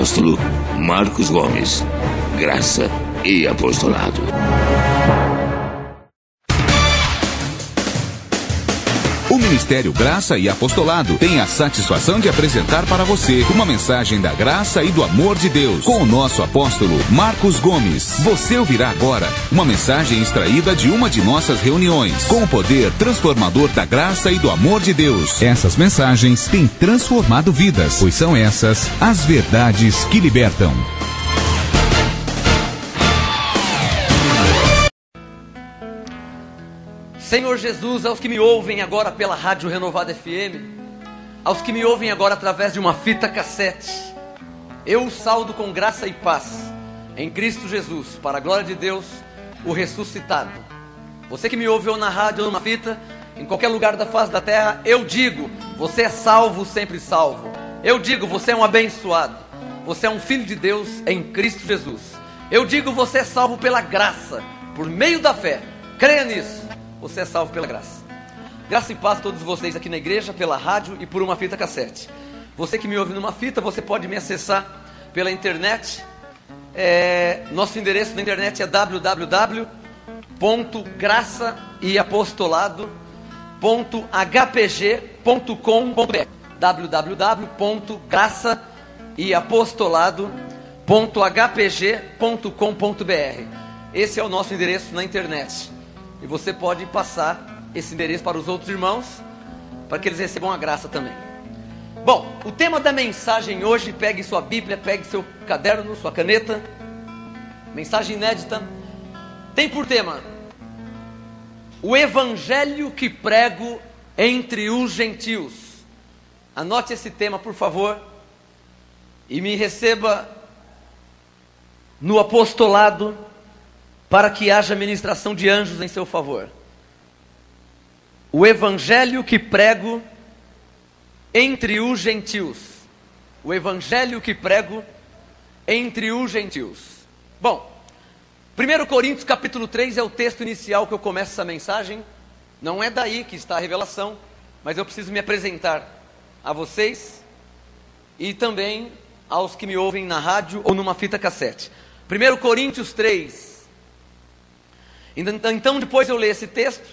apóstolo Marcos Gomes. Graça e apostolado. O Ministério Graça e Apostolado tem a satisfação de apresentar para você uma mensagem da graça e do amor de Deus com o nosso apóstolo Marcos Gomes. Você ouvirá agora uma mensagem extraída de uma de nossas reuniões com o poder transformador da graça e do amor de Deus. Essas mensagens têm transformado vidas, pois são essas as verdades que libertam. Senhor Jesus, aos que me ouvem agora pela Rádio Renovada FM, aos que me ouvem agora através de uma fita cassete, eu os saúdo com graça e paz, em Cristo Jesus, para a glória de Deus, o ressuscitado. Você que me ouve ou na rádio ou numa fita, em qualquer lugar da face da terra, eu digo, você é salvo, sempre salvo. Eu digo, você é um abençoado, você é um filho de Deus em Cristo Jesus. Eu digo, você é salvo pela graça, por meio da fé. Creia nisso. Você é salvo pela graça. Graça e paz a todos vocês aqui na igreja, pela rádio e por uma fita cassete. Você que me ouve numa fita, você pode me acessar pela internet. Nosso endereço na internet é www.graçaeapostolado.hpg.com.br www.graçaeapostolado.hpg.com.br. Esse é o nosso endereço na internet. E você pode passar esse endereço para os outros irmãos, para que eles recebam a graça também. Bom, o tema da mensagem hoje, pegue sua Bíblia, pegue seu caderno, sua caneta. Mensagem inédita. Tem por tema: o evangelho que prego entre os gentios. Anote esse tema, por favor, e me receba no apostolado, para que haja ministração de anjos em seu favor. O evangelho que prego entre os gentios. O evangelho que prego entre os gentios. Bom, 1 Coríntios capítulo 3 é o texto inicial que eu começo essa mensagem. Não é daí que está a revelação, mas eu preciso me apresentar a vocês e também aos que me ouvem na rádio ou numa fita cassete. 1 Coríntios 3. Então, depois eu ler esse texto,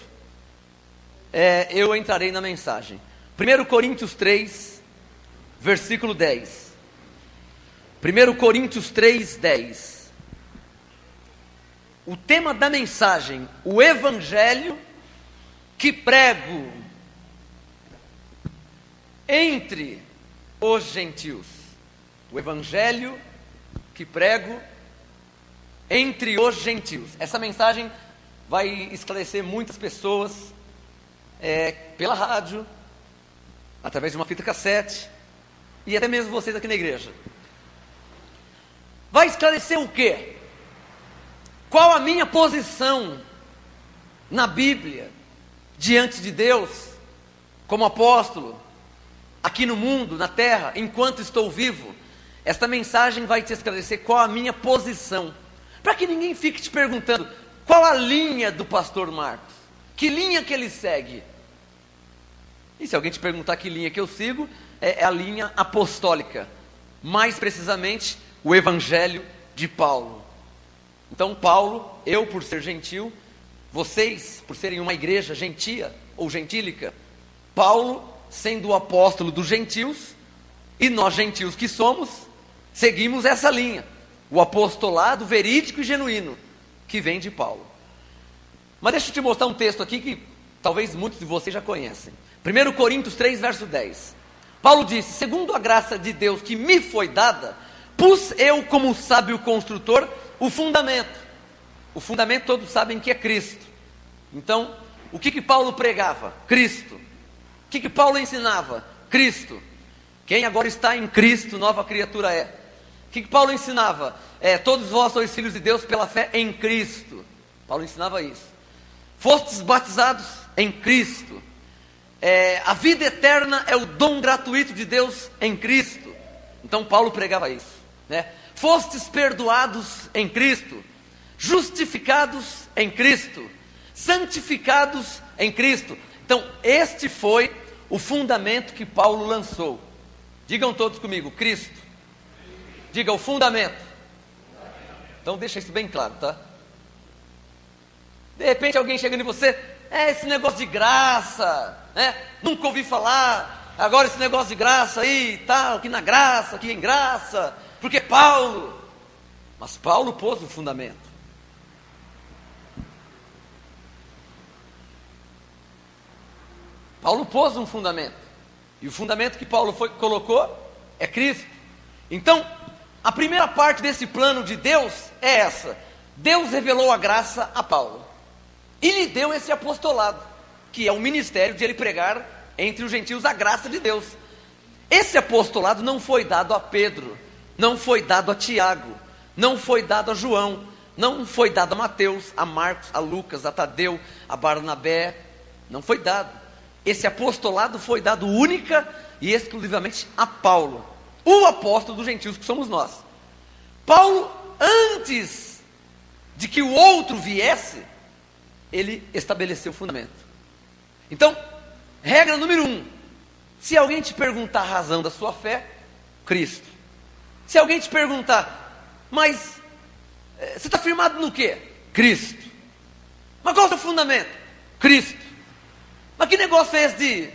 eu entrarei na mensagem. 1 Coríntios 3, versículo 10. 1 Coríntios 3, 10. O tema da mensagem: o evangelho que prego entre os gentios. O evangelho que prego entre os gentios. Essa mensagem vai esclarecer muitas pessoas pela rádio, através de uma fita cassete, e até mesmo vocês aqui na igreja. Vai esclarecer o quê? Qual a minha posição na Bíblia, diante de Deus, como apóstolo, aqui no mundo, na terra, enquanto estou vivo. Esta mensagem vai te esclarecer qual a minha posição, para que ninguém fique te perguntando: qual a linha do pastor Marcos? Que linha que ele segue? E se alguém te perguntar que linha que eu sigo, é a linha apostólica. Mais precisamente, o evangelho de Paulo. Então Paulo, eu por ser gentil, vocês por serem uma igreja gentia ou gentílica, Paulo sendo o apóstolo dos gentios, e nós gentios que somos, seguimos essa linha. O apostolado verídico e genuíno que vem de Paulo. Mas deixa eu te mostrar um texto aqui que talvez muitos de vocês já conhecem. 1 Coríntios 3, verso 10. Paulo disse: segundo a graça de Deus que me foi dada, pus eu como sábio construtor o fundamento. O fundamento todos sabem que é Cristo. Então, o que Paulo pregava? Cristo. O que Paulo ensinava? Cristo. Quem agora está em Cristo, nova criatura é. O que Paulo ensinava? Todos vós sois filhos de Deus pela fé em Cristo. Paulo ensinava isso. Fostes batizados em Cristo. A vida eterna é o dom gratuito de Deus em Cristo. Então Paulo pregava isso, né? Fostes perdoados em Cristo, justificados em Cristo, santificados em Cristo. Então este foi o fundamento que Paulo lançou. Digam todos comigo: Cristo. Diga o fundamento. Então deixa isso bem claro, tá? De repente alguém chega em você, esse negócio de graça, né? Nunca ouvi falar, agora esse negócio de graça aí, tal, aqui na graça, aqui em graça, porque Paulo. Mas Paulo pôs o fundamento. Paulo pôs um fundamento. E o fundamento que Paulo colocou é Cristo. Então, a primeira parte desse plano de Deus é essa. Deus revelou a graça a Paulo. E lhe deu esse apostolado, que é o ministério de ele pregar entre os gentios a graça de Deus. Esse apostolado não foi dado a Pedro, não foi dado a Tiago, não foi dado a João, não foi dado a Mateus, a Marcos, a Lucas, a Tadeu, a Barnabé. Não foi dado. Esse apostolado foi dado única e exclusivamente a Paulo, o apóstolo dos gentios que somos nós. Paulo, antes de que o outro viesse, ele estabeleceu o fundamento. Então, regra número 1, se alguém te perguntar a razão da sua fé, Cristo. Se alguém te perguntar, mas você está firmado no quê? Cristo. Mas qual é o seu fundamento? Cristo. Mas que negócio é esse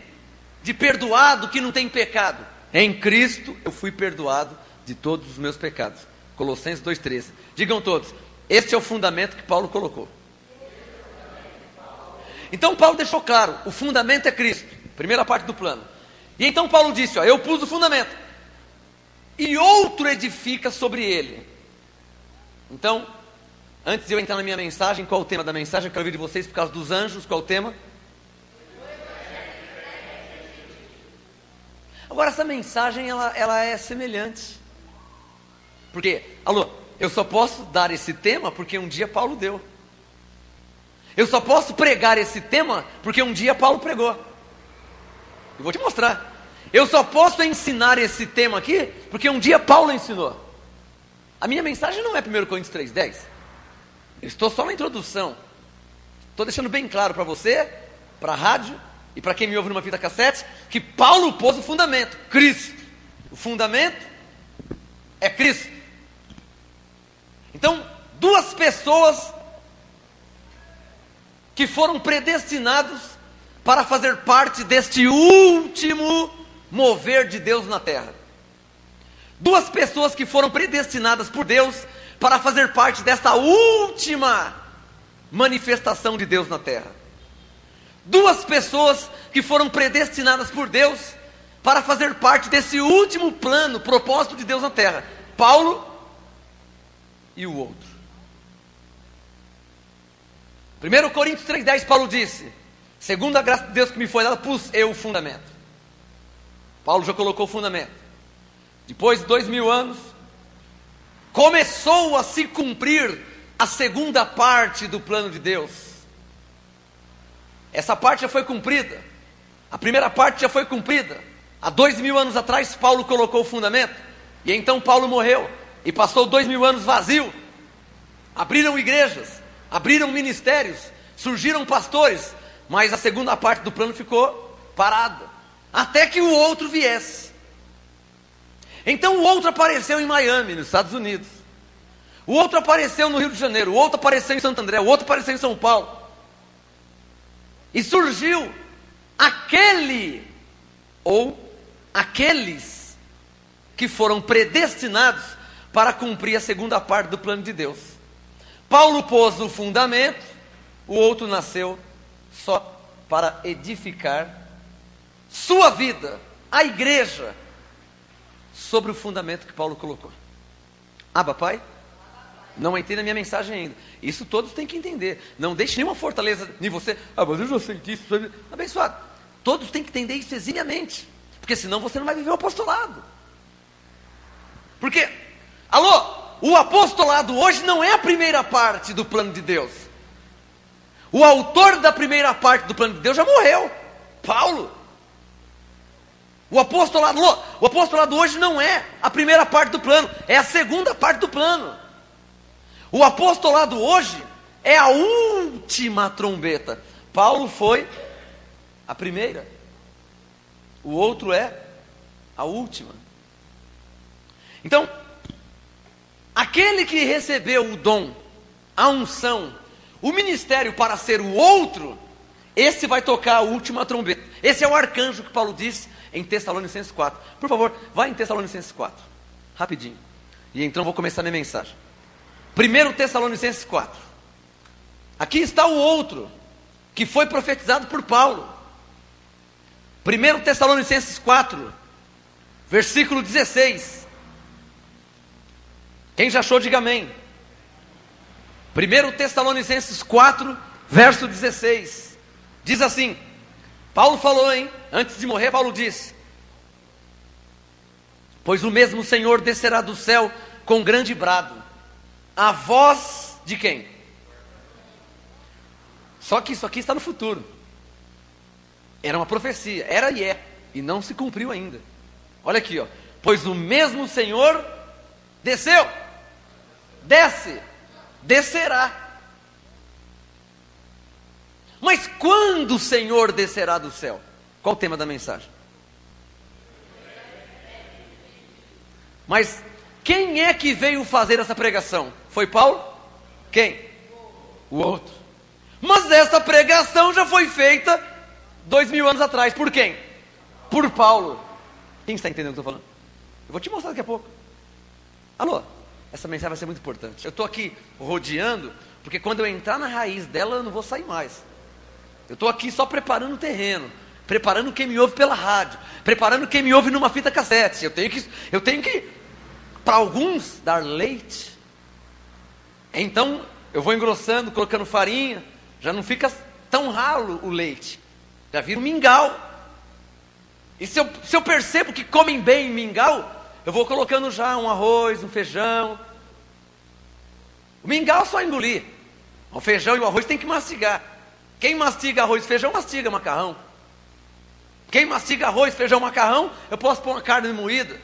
de perdoado que não tem pecado? Em Cristo eu fui perdoado de todos os meus pecados. Colossenses 2,13. Digam todos, este é o fundamento que Paulo colocou. Então Paulo deixou claro, o fundamento é Cristo. Primeira parte do plano. E então Paulo disse, eu pus o fundamento. E outro edifica sobre ele. Então, antes de eu entrar na minha mensagem, qual é o tema da mensagem? Eu quero ouvir de vocês por causa dos anjos, qual é o tema? Agora essa mensagem ela é semelhante. Por quê? Eu só posso dar esse tema porque um dia Paulo deu. Eu só posso pregar esse tema porque um dia Paulo pregou. Eu vou te mostrar. Eu só posso ensinar esse tema aqui porque um dia Paulo ensinou. A minha mensagem não é 1 Coríntios 3,10. Eu estou só na introdução. Estou deixando bem claro para você, para a rádio e para quem me ouve numa fita cassete, que Paulo pôs o fundamento, Cristo. O fundamento é Cristo. Então, duas pessoas que foram predestinados para fazer parte deste último mover de Deus na terra. Duas pessoas que foram predestinadas por Deus para fazer parte desta última manifestação de Deus na terra. Duas pessoas que foram predestinadas por Deus para fazer parte desse último plano, propósito de Deus na terra. Paulo e o outro. 1 Coríntios 3,10, Paulo disse, segundo a graça de Deus que me foi dada, pus eu o fundamento. Paulo já colocou o fundamento. Depois de 2000 anos, começou a se cumprir a segunda parte do plano de Deus. Essa parte já foi cumprida. A primeira parte já foi cumprida. Há 2000 anos atrás, Paulo colocou o fundamento. E então Paulo morreu. E passou 2000 anos vazio. Abriram igrejas, abriram ministérios, surgiram pastores. Mas a segunda parte do plano ficou parada. Até que o outro viesse. Então o outro apareceu em Miami, nos Estados Unidos. O outro apareceu no Rio de Janeiro. O outro apareceu em Santo André. O outro apareceu em São Paulo. E surgiu aquele, ou aqueles, que foram predestinados para cumprir a segunda parte do plano de Deus. Paulo pôs o fundamento, o outro nasceu só para edificar sua vida, a igreja, sobre o fundamento que Paulo colocou. Papai? Não entenda a minha mensagem ainda. Isso todos têm que entender. Não deixe nenhuma fortaleza em você. Mas eu já sei disso. Abençoado. Todos têm que entender isso eximiamente. Porque senão você não vai viver o apostolado. Porque, o apostolado hoje não é a primeira parte do plano de Deus. O autor da primeira parte do plano de Deus já morreu. Paulo. O apostolado hoje não é a primeira parte do plano. É a segunda parte do plano. O apostolado hoje é a última trombeta. Paulo foi a primeira. O outro é a última. Então, Aquele que recebeu o dom, a unção, o ministério para ser o outro, esse vai tocar a última trombeta. Esse é o arcanjo que Paulo disse em Tessalonicenses 4. Por favor, vai em Tessalonicenses 4, rapidinho. E então vou começar a minha mensagem. 1 Tessalonicenses 4. Aqui está o outro, que foi profetizado por Paulo. 1 Tessalonicenses 4, versículo 16. Quem já achou, diga amém. 1 Tessalonicenses 4, verso 16. Diz assim, Paulo falou, antes de morrer, Paulo disse: pois o mesmo Senhor descerá do céu com grande brado, a voz de quem? Só que isso aqui está no futuro. Era uma profecia, era e é, e não se cumpriu ainda. Olha aqui, ó. Pois o mesmo Senhor desceu, desce, descerá. Mas quando o Senhor descerá do céu? Qual o tema da mensagem? Mas quem é que veio fazer essa pregação? Foi Paulo? Quem? O outro. Mas essa pregação já foi feita 2000 anos atrás. Por quem? Por Paulo. Quem está entendendo o que eu estou falando? Eu vou te mostrar daqui a pouco. Alô? Essa mensagem vai ser muito importante. Eu estou aqui rodeando, porque quando eu entrar na raiz dela, eu não vou sair mais. Eu estou aqui só preparando o terreno, preparando quem me ouve pela rádio, preparando quem me ouve numa fita cassete. Eu tenho que para alguns, dar leite. Então, eu vou engrossando, colocando farinha, já não fica tão ralo o leite, já vira um mingau. E se eu percebo que comem bem mingau, eu vou colocando já um arroz, um feijão. O mingau é só engolir, o feijão e o arroz tem que mastigar. Quem mastiga arroz e feijão, mastiga macarrão. Quem mastiga arroz, feijão, macarrão, eu posso pôr uma carne moída.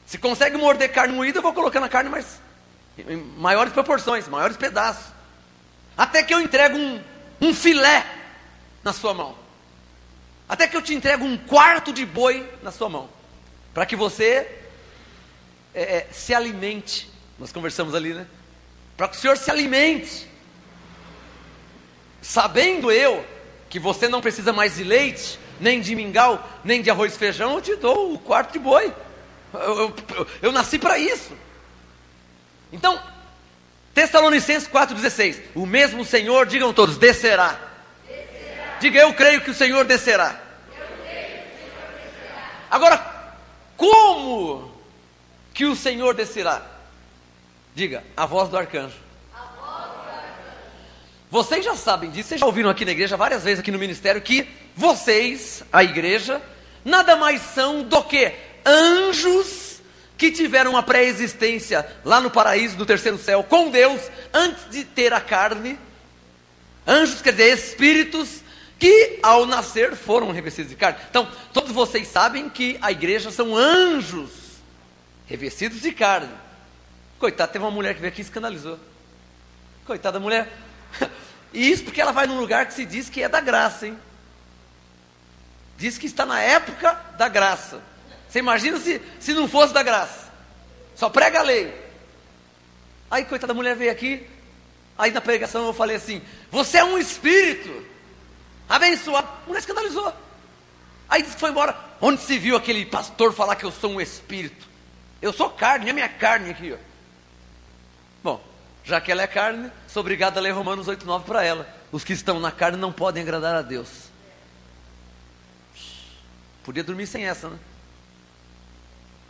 Se consegue morder carne moída, eu vou colocando a carne em maiores proporções, maiores pedaços. Até que eu entrego um filé na sua mão. Até que eu te entrego um quarto de boi na sua mão. Para que você se alimente. Nós conversamos ali, né? Para que o Senhor se alimente. Sabendo eu que você não precisa mais de leite, nem de mingau, nem de arroz e feijão, eu te dou o quarto de boi. Eu nasci para isso. Então, Tessalonicenses 4,16. O mesmo Senhor, digam todos, descerá. Diga, eu creio que o Senhor descerá. Agora, como que o Senhor descerá? Diga, a voz do arcanjo. Vocês já sabem disso, vocês já ouviram aqui na igreja várias vezes aqui no ministério que vocês, a igreja, nada mais são do que anjos que tiveram uma pré-existência lá no paraíso do terceiro céu com Deus antes de ter a carne. Anjos quer dizer espíritos que ao nascer foram revestidos de carne. Então, todos vocês sabem que a igreja são anjos revestidos de carne. Coitada, teve uma mulher que veio aqui e escandalizou. Coitada da mulher. E isso porque ela vai num lugar que se diz que é da graça, hein? Diz que está na época da graça. Você imagina se não fosse da graça? Só prega a lei. Aí, coitada da mulher veio aqui. Aí na pregação eu falei assim: você é um espírito abençoado. A mulher escandalizou. Aí disse que foi embora. Onde se viu aquele pastor falar que eu sou um espírito? Eu sou carne, é minha carne aqui, ó. Bom, já que ela é carne, sou obrigado a ler Romanos 8,9 para ela. Os que estão na carne não podem agradar a Deus. Podia dormir sem essa, né?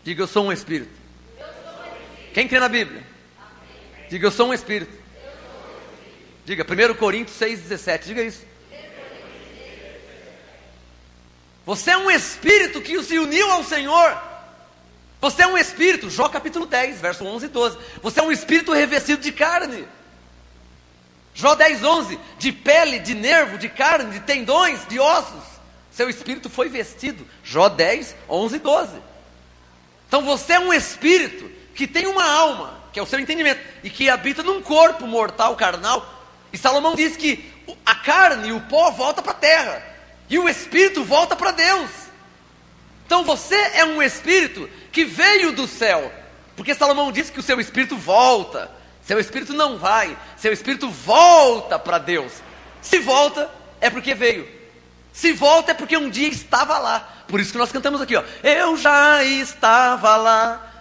Diga, eu sou um espírito. Quem crê na Bíblia? Diga, eu sou um espírito. Diga, 1 Coríntios 6,17. Diga isso. Você é um espírito que se uniu ao Senhor. Você é um espírito, Jó capítulo 10, verso 11 e 12. Você é um espírito revestido de carne. Jó 10, 11. De pele, de nervo, de carne, de tendões, de ossos. Seu espírito foi vestido. Jó 10, 11 e 12. Então você é um espírito que tem uma alma, que é o seu entendimento, e que habita num corpo mortal, carnal. E Salomão diz que a carne e o pó volta para a terra, e o espírito volta para Deus. Então você é um espírito que veio do céu, Porque Salomão disse que o seu espírito volta. Seu espírito não vai. Seu espírito volta para Deus. Se volta, é porque veio. Se volta, é porque um dia estava lá. Por isso que nós cantamos aqui, ó. Eu já estava lá.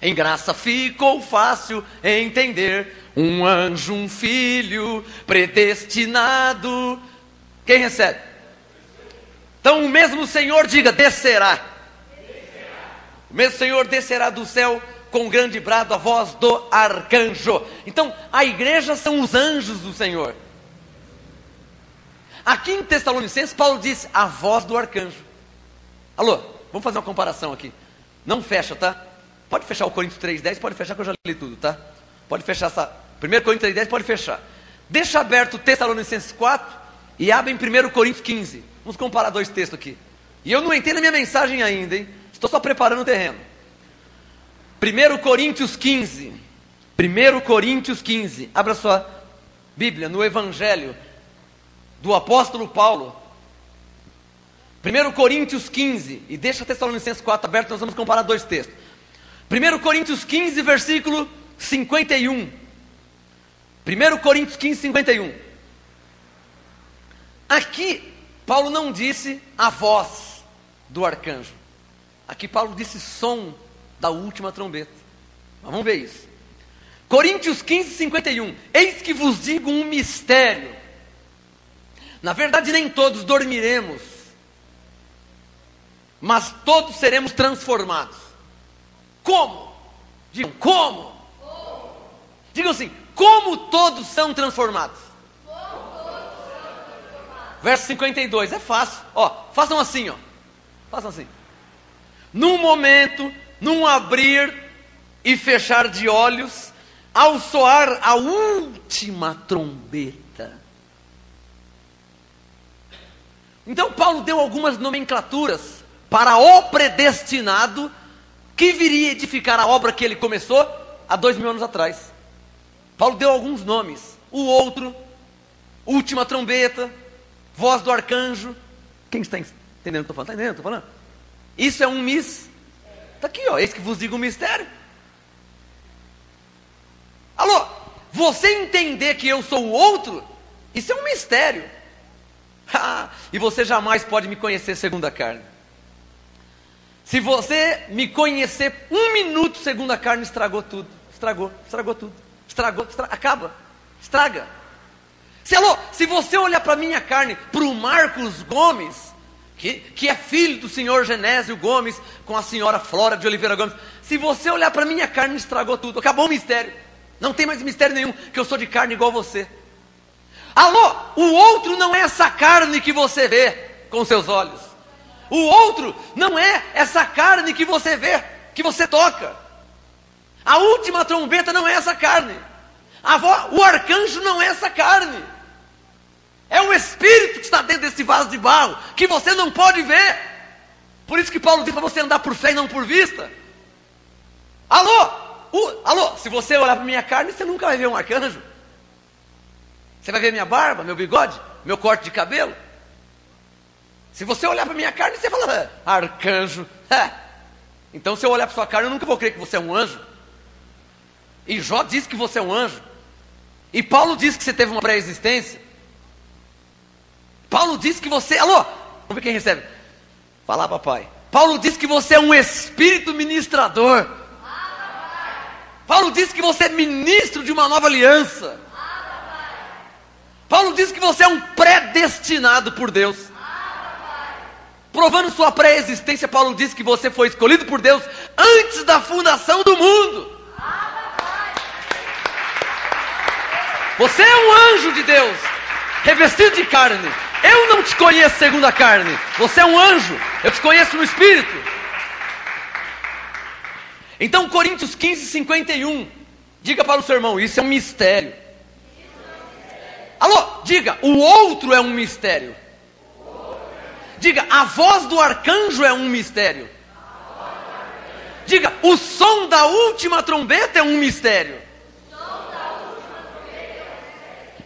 Em graça ficou fácil entender. Um anjo, um filho, predestinado. Quem recebe? Então o mesmo Senhor, diga, descerá. O mesmo Senhor descerá do céu com grande brado, a voz do arcanjo. Então a igreja são os anjos do Senhor. Aqui em Tessalonicenses, Paulo disse, a voz do arcanjo. Alô, vamos fazer uma comparação aqui. Não fecha, tá? Pode fechar o Coríntios 3:10, pode fechar que eu já li tudo, tá? Pode fechar essa... 1 Coríntios 3:10, pode fechar. Deixa aberto Tessalonicenses 4 e abre em 1 Coríntios 15. Vamos comparar dois textos aqui. E eu não entrei na minha mensagem ainda, hein? Estou só preparando o terreno. 1 Coríntios 15. 1 Coríntios 15. Abra sua Bíblia no Evangelho do apóstolo Paulo. 1 Coríntios 15. E deixa Tessalonicenses 4 aberto, nós vamos comparar dois textos. 1 Coríntios 15, versículo 51. 1 Coríntios 15, 51. Aqui, Paulo não disse a voz do arcanjo. Aqui Paulo disse som da última trombeta. Mas vamos ver isso. Coríntios 15, 51. Eis que vos digo um mistério. Na verdade, nem todos dormiremos, mas todos seremos transformados. Como? Digam, como? Digam assim, como todos são transformados? Verso 52, é fácil. Ó, façam assim, ó. Façam assim. Num momento, num abrir e fechar de olhos, ao soar a última trombeta. Então Paulo deu algumas nomenclaturas para o predestinado que viria edificar a obra que ele começou há 2000 anos atrás. Paulo deu alguns nomes. O outro, última trombeta, voz do arcanjo. Quem está entendendo o que eu estou falando? Está entendendo o que eu estou falando? Isso é um mistério. Está aqui, ó. Eis que vos digo um mistério. Alô, você entender que eu sou o outro, isso é um mistério. E você jamais pode me conhecer segundo a carne. Se você me conhecer 1 minuto segundo a carne, estragou tudo. Estragou tudo. Acaba. Estraga. Se você olhar para a minha carne, para o Marcos Gomes, que é filho do senhor Genésio Gomes, com a senhora Flora de Oliveira Gomes, se você olhar para a minha carne, estragou tudo. Acabou o mistério. Não tem mais mistério nenhum, que eu sou de carne igual você. Alô, o outro não é essa carne que você vê com seus olhos. O outro não é essa carne que você vê, que você toca. A última trombeta não é essa carne. O arcanjo não é essa carne. É o Espírito que está dentro desse vaso de barro, que você não pode ver. Por isso que Paulo diz para você andar por fé e não por vista. Alô, se você olhar para minha carne, você nunca vai ver um arcanjo. Você vai ver minha barba, meu bigode, meu corte de cabelo. Se você olhar para minha carne, você fala, arcanjo. Então se eu olhar para sua carne, eu nunca vou crer que você é um anjo. E Jó disse que você é um anjo. E Paulo disse que você teve uma pré-existência. Paulo disse que você... Alô, vamos ver quem recebe. Fala, papai. Paulo disse que você é um espírito ministrador. Paulo disse que você é ministro de uma nova aliança. Paulo diz que você é um predestinado por Deus. Provando sua pré-existência, Paulo diz que você foi escolhido por Deus antes da fundação do mundo. Você é um anjo de Deus, revestido de carne. Eu não te conheço segundo a carne. Você é um anjo, eu te conheço no Espírito. Então Coríntios 15, 51. Diga para o seu irmão, isso é um mistério. Alô, diga, o outro é um mistério. Diga, a voz do arcanjo é um mistério. Diga, o som da última trombeta é um mistério.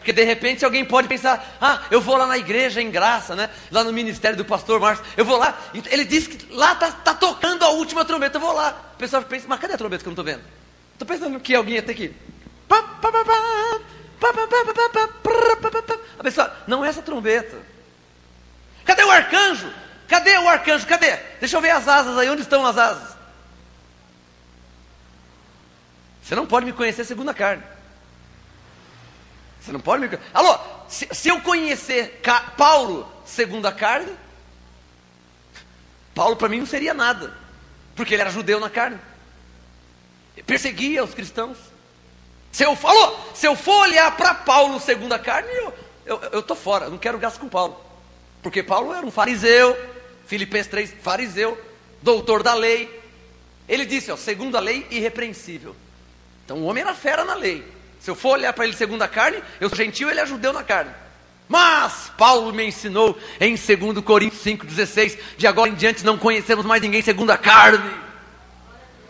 Porque de repente alguém pode pensar, eu vou lá na igreja em Graça, né? Lá no ministério do pastor Márcio, eu vou lá, ele disse que lá tá tocando a última trombeta, eu vou lá. O pessoal pensa, mas cadê a trombeta que eu não estou vendo? Estou pensando que alguém ia ter que... A pessoa, não é essa trombeta. Cadê o arcanjo? Cadê o arcanjo? Cadê? Deixa eu ver as asas aí, onde estão as asas? Você não pode me conhecer segundo a carne. Você não pode me conhecer. Alô, se eu conhecer Paulo segundo a carne, Paulo para mim não seria nada, porque ele era judeu na carne, perseguia os cristãos. Se eu for olhar para Paulo segundo a carne, eu estou fora, eu não quero gasto com Paulo, porque Paulo era um fariseu, Filipenses 3, fariseu, doutor da lei. Ele disse, segundo a lei, irrepreensível. Então o homem era fera na lei. Se eu for olhar para ele segundo a carne, eu sou gentil, ele é judeu na carne. Mas Paulo me ensinou em 2 Coríntios 5,16, de agora em diante não conhecemos mais ninguém segundo a carne.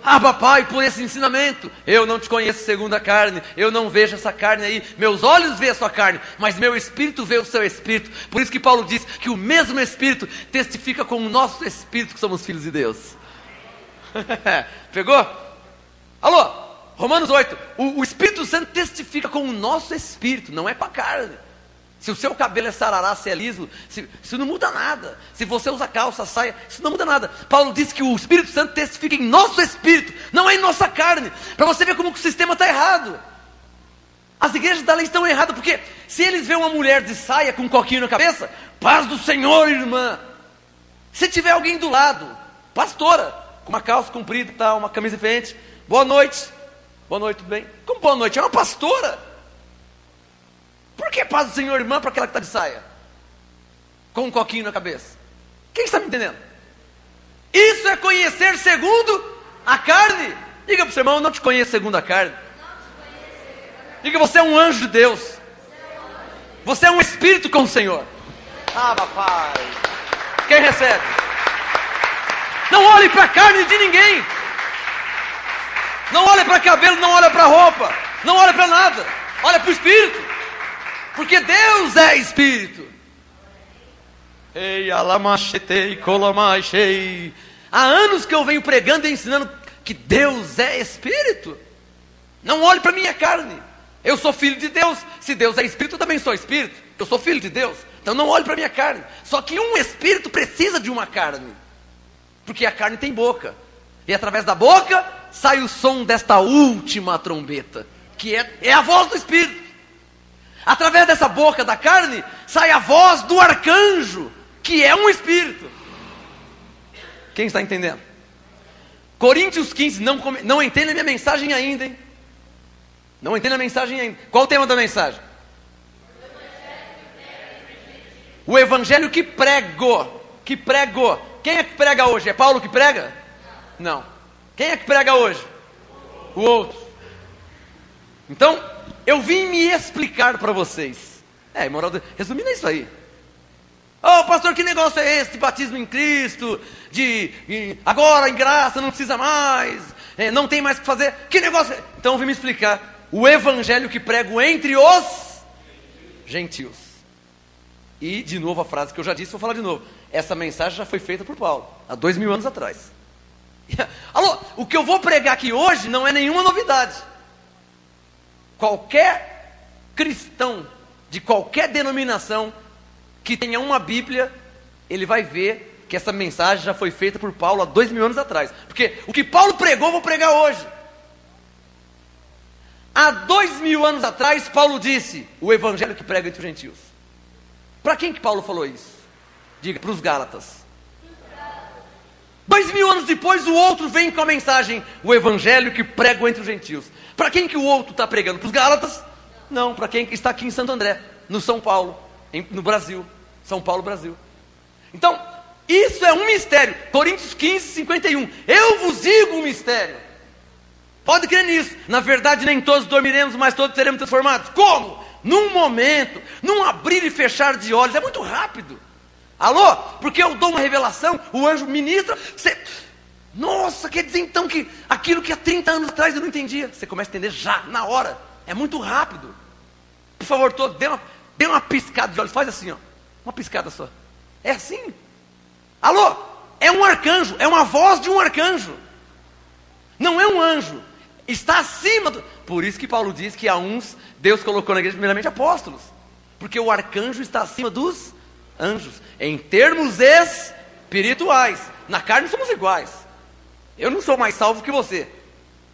Papai, por esse ensinamento, eu não te conheço segundo a carne, eu não vejo essa carne aí, meus olhos veem a sua carne, mas meu espírito vê o seu espírito. Por isso que Paulo diz que o mesmo espírito testifica com o nosso espírito que somos filhos de Deus. Pegou? Alô? Romanos 8, o Espírito Santo testifica com o nosso espírito, não é com a carne. Se o seu cabelo é sarará, se é liso, isso não muda nada. Se você usa calça, saia, isso não muda nada. Paulo diz que o Espírito Santo testifica em nosso espírito, não é em nossa carne. Para você ver como que o sistema está errado. As igrejas da lei estão erradas, porque se eles veem uma mulher de saia com um coquinho na cabeça, paz do Senhor, irmã. Se tiver alguém do lado, pastora, com uma calça comprida, tá, uma camisa diferente, boa noite. Boa noite, tudo bem? Como boa noite? É uma pastora. Por que paz do Senhor, irmã, para aquela que está de saia? Com um coquinho na cabeça. Quem está me entendendo? Isso é conhecer segundo a carne. Diga para o seu irmão, eu não te conheço segundo a carne. Diga, você é um anjo de Deus. Você é um espírito com o Senhor. Papai. Quem recebe? Não olhe para a carne de ninguém. Não olha para cabelo, não olha para roupa, não olha para nada, olha para o Espírito, porque Deus é Espírito. Há anos que eu venho pregando e ensinando que Deus é Espírito. Não olhe para a minha carne, eu sou filho de Deus. Se Deus é Espírito, eu também sou Espírito, eu sou filho de Deus. Então não olhe para a minha carne. Só que um Espírito precisa de uma carne, porque a carne tem boca, e através da boca sai o som desta última trombeta, que é a voz do Espírito. Através dessa boca da carne sai a voz do arcanjo, que é um Espírito. Quem está entendendo? Coríntios 15, não entende a minha mensagem ainda, hein? Não entende a mensagem ainda. Qual o tema da mensagem? O evangelho que prego. Quem é que prega hoje? É Paulo que prega? Não. Quem é que prega hoje? O outro. Então, eu vim me explicar para vocês. Resumindo é isso aí. Pastor, que negócio é esse de batismo em Cristo? Agora em graça não precisa mais, não tem mais o que fazer. Que negócio é? Então eu vim me explicar. O evangelho que prego entre os gentios. E de novo a frase que eu já disse, vou falar de novo. Essa mensagem já foi feita por Paulo, há 2000 anos atrás. Alô, o que eu vou pregar aqui hoje não é nenhuma novidade. Qualquer cristão de qualquer denominação que tenha uma Bíblia, ele vai ver que essa mensagem já foi feita por Paulo há 2000 anos atrás. Porque o que Paulo pregou, eu vou pregar hoje. Há 2000 anos atrás, Paulo disse: o evangelho que prega entre os gentios. Para quem que Paulo falou isso? Diga, para os Gálatas. 2000 anos depois, o outro vem com a mensagem: o evangelho que prego entre os gentios. Para quem que o outro está pregando? Para os Gálatas? Não, para quem está aqui em Santo André, no São Paulo, no Brasil. São Paulo, Brasil. Então, isso é um mistério. Coríntios 15, 51. Eu vos digo um mistério. Pode crer nisso. Na verdade, nem todos dormiremos, mas todos seremos transformados. Como? Num momento, num abrir e fechar de olhos. É muito rápido. Alô? Porque eu dou uma revelação, o anjo ministra, você... Nossa, quer dizer então que aquilo que há 30 anos atrás eu não entendia, você começa a entender já, na hora. É muito rápido. favor todo, dê uma piscada de olhos, faz assim, ó, uma piscada só. É assim. Alô? É um arcanjo, é uma voz de um arcanjo. Não é um anjo. Está acima do... Por isso que Paulo diz que a uns Deus colocou na igreja primeiramente apóstolos. Porque o arcanjo está acima dos anjos. Em termos espirituais. Na carne somos iguais. Eu não sou mais salvo que você.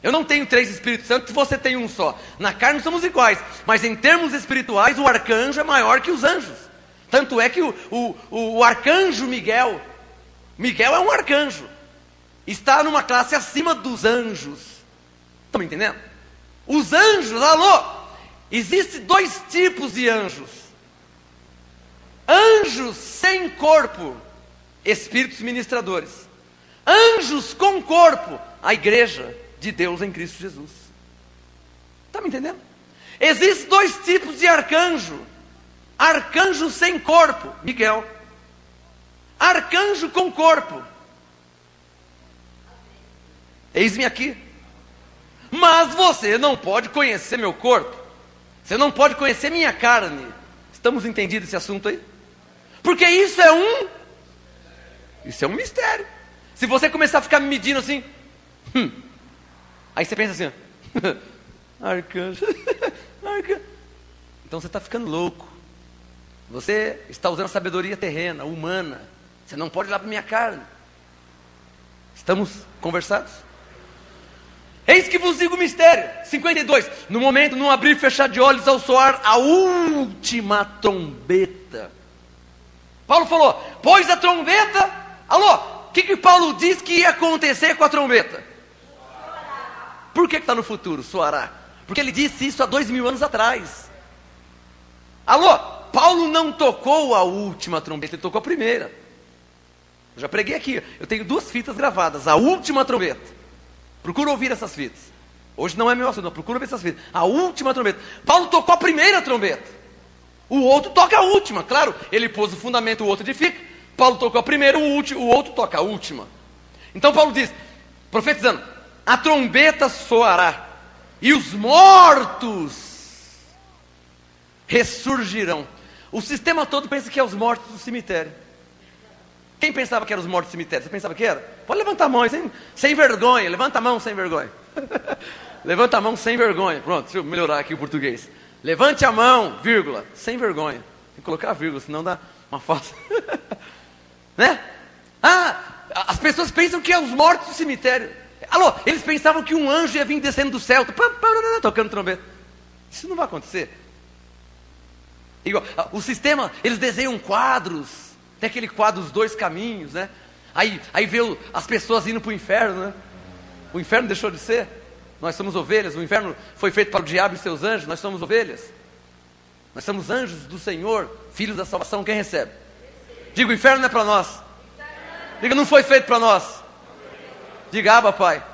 Eu não tenho 3 Espíritos Santos, você tem um só. Na carne somos iguais. Mas em termos espirituais, o arcanjo é maior que os anjos. Tanto é que o arcanjo Miguel é um arcanjo. Está numa classe acima dos anjos. Estão me entendendo? Os anjos, alô? Existem 2 tipos de anjos. Anjos sem corpo, espíritos ministradores. Anjos com corpo, a igreja de Deus em Cristo Jesus. Está me entendendo? Existem 2 tipos de arcanjo. Arcanjo sem corpo, Miguel. Arcanjo com corpo. Eis-me aqui. Mas você não pode conhecer meu corpo. Você não pode conhecer minha carne. Estamos entendidos esse assunto aí? Porque isso é um mistério. Se você começar a ficar me medindo assim, aí você pensa assim, arcanjo, arcanjo. Então você está ficando louco. Você está usando a sabedoria terrena, humana. Você não pode ir lá para minha carne. Estamos conversados? Eis que vos digo o mistério. 52. No momento, num abrir e fechar de olhos, ao soar a última trombeta. Paulo falou, pois a trombeta... Alô, o que Paulo diz que ia acontecer com a trombeta? Por que está no futuro? Soará. Porque ele disse isso há 2000 anos atrás. Alô, Paulo não tocou a última trombeta, ele tocou a primeira. Eu já preguei aqui, eu tenho 2 fitas gravadas, a última trombeta. Procura ouvir essas fitas. Hoje não é meu assunto, não, procura ouvir essas fitas. A última trombeta. Paulo tocou a primeira trombeta. O outro toca a última, claro. Ele pôs o fundamento, o outro edifica. Paulo tocou a primeira, o outro toca a última. Então Paulo diz, profetizando, a trombeta soará e os mortos ressurgirão. O sistema todo pensa que é os mortos do cemitério. Quem pensava que eram os mortos do cemitério? Você pensava que era? Pode levantar a mão aí, sem vergonha. Levanta a mão sem vergonha. Levanta a mão sem vergonha. Pronto, deixa eu melhorar aqui o português. Levante a mão, vírgula, sem vergonha. Tem que colocar a vírgula, senão dá uma falsa. Né? As pessoas pensam que é os mortos do cemitério. Alô, eles pensavam que um anjo ia vir descendo do céu, tocando trombeta. Isso não vai acontecer. Igual, o sistema, eles desenham quadros. Tem aquele quadro dos 2 caminhos, né? Aí vê as pessoas indo para o inferno, né? O inferno deixou de ser. Nós somos ovelhas. O inferno foi feito para o diabo e seus anjos. Nós somos ovelhas. Nós somos anjos do Senhor, filhos da salvação. Quem recebe? Diga, o inferno não é para nós. Diga, não foi feito para nós. Diga, Abba, Pai.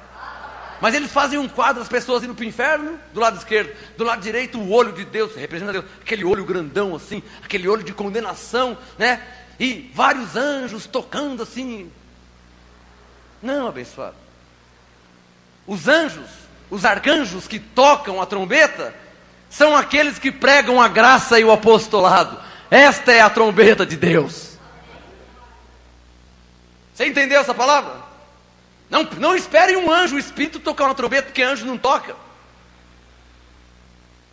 Mas eles fazem um quadro, as pessoas indo para o inferno, do lado esquerdo. Do lado direito, o olho de Deus, representa Deus. Aquele olho grandão assim, aquele olho de condenação, né? E vários anjos tocando assim. Não, abençoado. Os anjos, os arcanjos que tocam a trombeta, são aqueles que pregam a graça e o apostolado. Esta é a trombeta de Deus. Você entendeu essa palavra? Não espere um anjo, o espírito tocar uma trombeta, porque anjo não toca.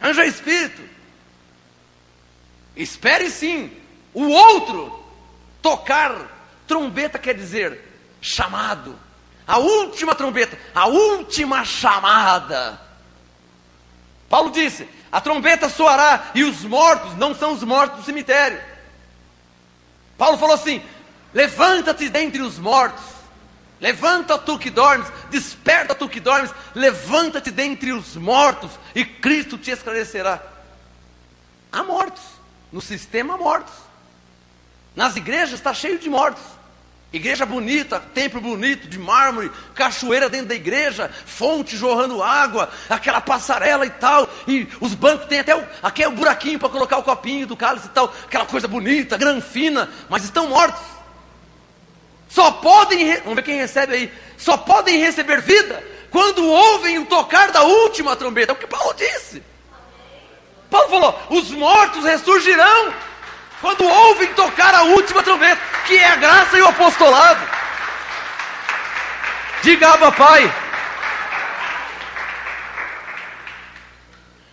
Anjo é espírito. Espere sim o outro tocar. Trombeta quer dizer chamado. A última trombeta, a última chamada. Paulo disse, a trombeta soará e os mortos não são os mortos do cemitério. Paulo falou assim, levanta-te dentre os mortos. Levanta tu que dormes, desperta tu que dormes, levanta-te dentre os mortos e Cristo te esclarecerá. Há mortos, no sistema há mortos. Nas igrejas está cheio de mortos. Igreja bonita, templo bonito, de mármore, cachoeira dentro da igreja, fonte jorrando água, aquela passarela e tal, e os bancos tem até aqui é o buraquinho para colocar o copinho do cálice e tal, aquela coisa bonita, granfina, mas estão mortos. Só podem, vamos ver quem recebe aí, só podem receber vida quando ouvem o tocar da última trombeta. É o que Paulo disse. Paulo falou: os mortos ressurgirão quando ouvem tocar a última trombeta, que é a graça e o apostolado. Diga: Abba, Pai.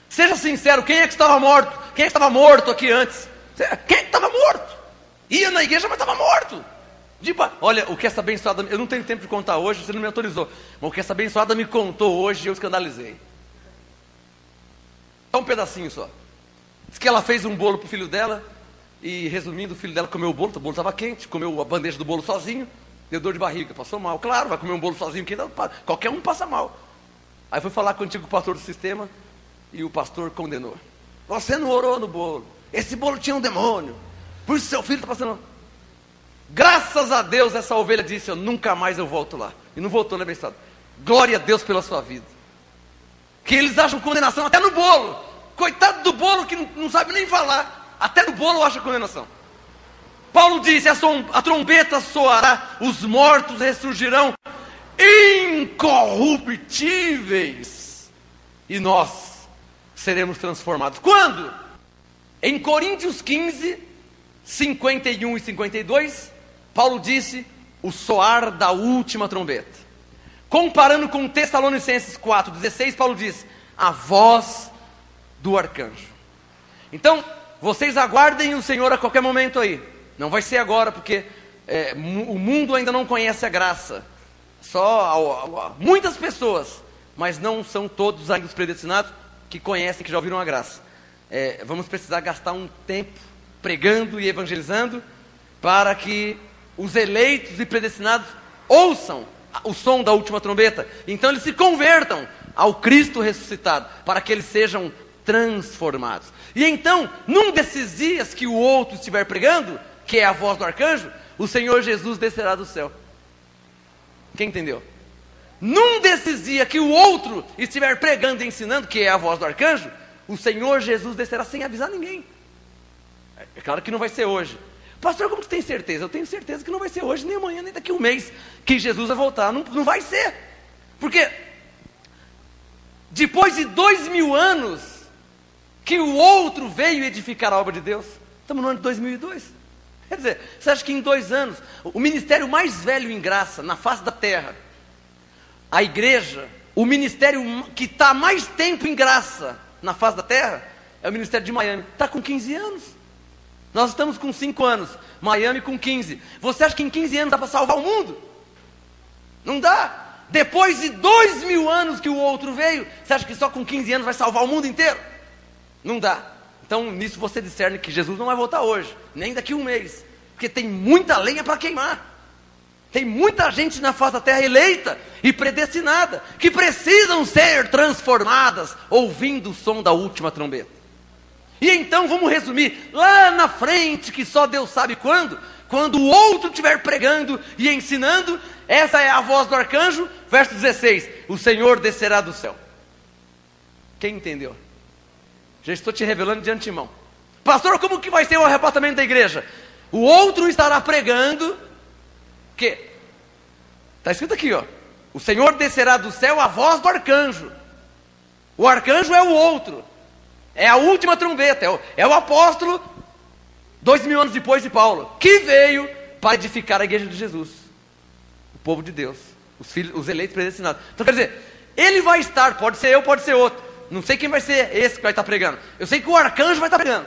Seja sincero, quem é que estava morto? Quem é que estava morto aqui antes? Quem é que estava morto? Ia na igreja, mas estava morto. Olha, o que essa abençoada... Eu não tenho tempo de contar hoje, você não me autorizou. Mas o que essa abençoada me contou hoje, eu escandalizei. Só um pedacinho só. Diz que ela fez um bolo para o filho dela. E resumindo, o filho dela comeu o bolo estava quente. Comeu a bandeja do bolo sozinho. Deu dor de barriga, passou mal. Claro, vai comer um bolo sozinho, qualquer um passa mal. Aí foi falar com o antigo pastor do sistema. E o pastor condenou. Você não orou no bolo. Esse bolo tinha um demônio. Por isso seu filho está passando. Graças a Deus essa ovelha disse: eu nunca mais eu volto lá. E não voltou, né, abençoado? Glória a Deus pela sua vida. Que eles acham condenação até no bolo. Coitado do bolo que não sabe nem falar. Até no bolo acha condenação. Paulo disse: a trombeta soará, os mortos ressurgirão incorruptíveis. E nós seremos transformados. Quando? Em Coríntios 15, 51 e 52, Paulo disse: o soar da última trombeta. Comparando com Tessalonicenses 4, 16, Paulo diz: a voz do arcanjo. Então, vocês aguardem o Senhor a qualquer momento aí. Não vai ser agora, porque o mundo ainda não conhece a graça. Só muitas pessoas, mas não são todos ainda os predestinados que conhecem, que já ouviram a graça. Vamos precisar gastar um tempo pregando e evangelizando para que os eleitos e predestinados ouçam o som da última trombeta. Então eles se convertam ao Cristo ressuscitado, para que eles sejam transformados. E então, num desses dias que o outro estiver pregando, que é a voz do arcanjo, o Senhor Jesus descerá do céu. Quem entendeu? Num desses dias que o outro estiver pregando e ensinando, que é a voz do arcanjo, o Senhor Jesus descerá sem avisar ninguém. É claro que não vai ser hoje. Pastor, como você tem certeza? Eu tenho certeza que não vai ser hoje, nem amanhã, nem daqui a um mês, que Jesus vai voltar. Não vai ser. Porque depois de 2000 anos que o outro veio edificar a obra de Deus, estamos no ano de 2002. Quer dizer, você acha que em 2 anos, o ministério mais velho em graça na face da terra, a igreja, o ministério que está mais tempo em graça na face da terra, é o ministério de Miami. Está com 15 anos. Nós estamos com 5 anos. Miami com 15. Você acha que em 15 anos dá para salvar o mundo? Não dá. Depois de 2000 anos que o outro veio, você acha que só com 15 anos vai salvar o mundo inteiro? Não dá. Então nisso você discerne que Jesus não vai voltar hoje, nem daqui a um mês. Porque tem muita lenha para queimar. Tem muita gente na face da terra eleita e predestinada, que precisam ser transformadas, ouvindo o som da última trombeta. E então vamos resumir, lá na frente, que só Deus sabe quando o outro estiver pregando e ensinando, essa é a voz do arcanjo, verso 16, o Senhor descerá do céu. Quem entendeu? Já estou te revelando de antemão. Pastor, como que vai ser o arrebatamento da igreja? O outro estará pregando, que está escrito aqui, ó, o Senhor descerá do céu, a voz do arcanjo. O arcanjo é o outro, é a última trombeta, é o apóstolo 2000 anos depois de Paulo, que veio para edificar a igreja de Jesus, o povo de Deus, os eleitos predestinados. Então quer dizer, ele vai estar, pode ser eu, pode ser outro, não sei quem vai ser esse que vai estar pregando, eu sei que o arcanjo vai estar pregando.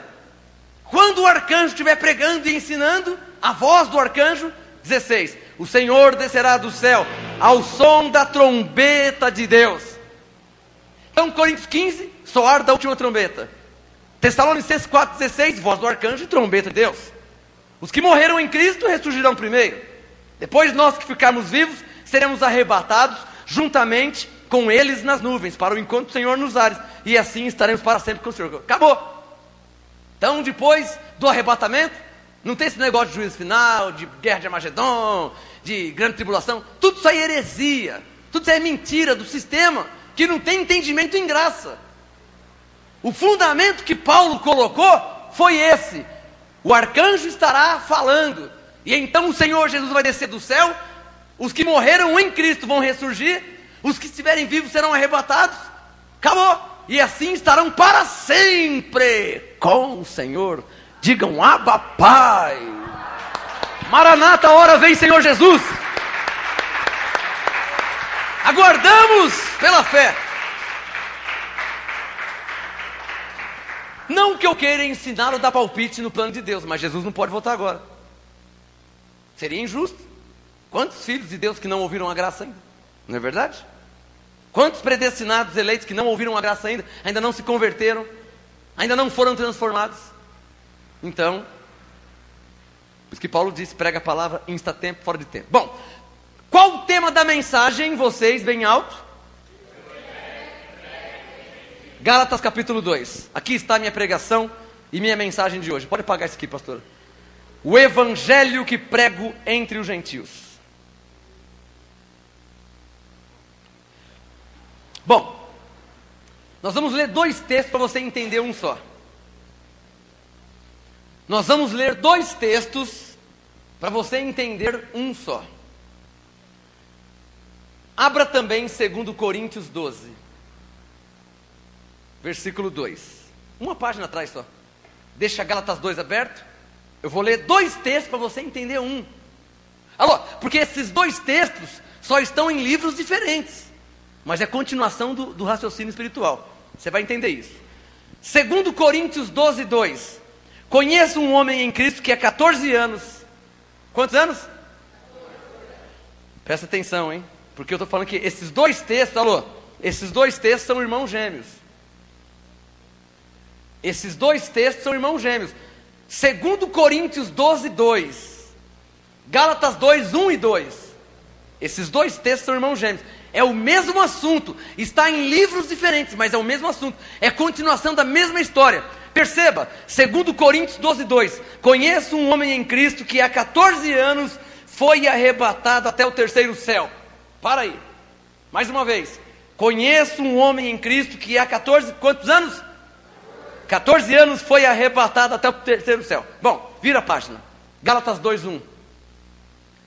Quando o arcanjo estiver pregando e ensinando, a voz do arcanjo, 16, o Senhor descerá do céu ao som da trombeta de Deus. Então Coríntios 15, soar da última trombeta. Tessalonicenses 4,16, voz do arcanjo e trombeta de Deus. Os que morreram em Cristo ressurgirão primeiro. Depois nós que ficarmos vivos, seremos arrebatados juntamente com eles nas nuvens, para o encontro do Senhor nos ares. E assim estaremos para sempre com o Senhor. Acabou. Então depois do arrebatamento, não tem esse negócio de juízo final, de guerra de Armagedon, de grande tribulação. Tudo isso aí é heresia. Tudo isso aí é mentira do sistema, que não tem entendimento em graça. O fundamento que Paulo colocou foi esse: o arcanjo estará falando, e então o Senhor Jesus vai descer do céu, os que morreram em Cristo vão ressurgir, os que estiverem vivos serão arrebatados, acabou. e assim estarão para sempre com o Senhor. Digam: Abba, Pai. Maranata, a hora vem, Senhor Jesus. Aguardamos pela fé. Não que eu queira ensinar ou dar palpite no plano de Deus, mas Jesus não pode voltar agora. Seria injusto. Quantos filhos de Deus que não ouviram a graça ainda? Não é verdade? Quantos predestinados, eleitos que não ouviram a graça ainda não se converteram, ainda não foram transformados? Então, por isso que Paulo disse: prega a palavra insta tempo, fora de tempo. Bom, qual o tema da mensagem, vocês, bem alto? Gálatas capítulo 2. Aqui está a minha pregação e minha mensagem de hoje. Pode apagar isso aqui, pastor. O evangelho que prego entre os gentios. Bom, nós vamos ler 2 textos para você entender um só. Nós vamos ler 2 textos para você entender um só. Abra também 2 Coríntios 12. Versículo 2. Uma página atrás só. Deixa Gálatas 2 aberto. Eu vou ler 2 textos para você entender um. Alô, porque esses 2 textos só estão em livros diferentes, mas é continuação do raciocínio espiritual. Você vai entender isso. 2 Coríntios 12, 2. Conheço um homem em Cristo que há 14 anos. Quantos anos? Presta atenção, hein? Porque eu estou falando que esses 2 textos, alô, esses 2 textos são irmãos gêmeos. Esses 2 textos são irmãos gêmeos. 2 Coríntios 12, 2. Gálatas 2, 1 e 2. Esses 2 textos são irmãos gêmeos. É o mesmo assunto. Está em livros diferentes, mas é o mesmo assunto. É continuação da mesma história. Perceba, 2 Coríntios 12, 2. Conheço um homem em Cristo que há 14 anos foi arrebatado até o 3º céu. Para aí. Mais uma vez. Conheço um homem em Cristo que há 14... Quantos anos? 14 anos foi arrebatado até o 3º céu. Bom, vira a página. Gálatas 2, 1.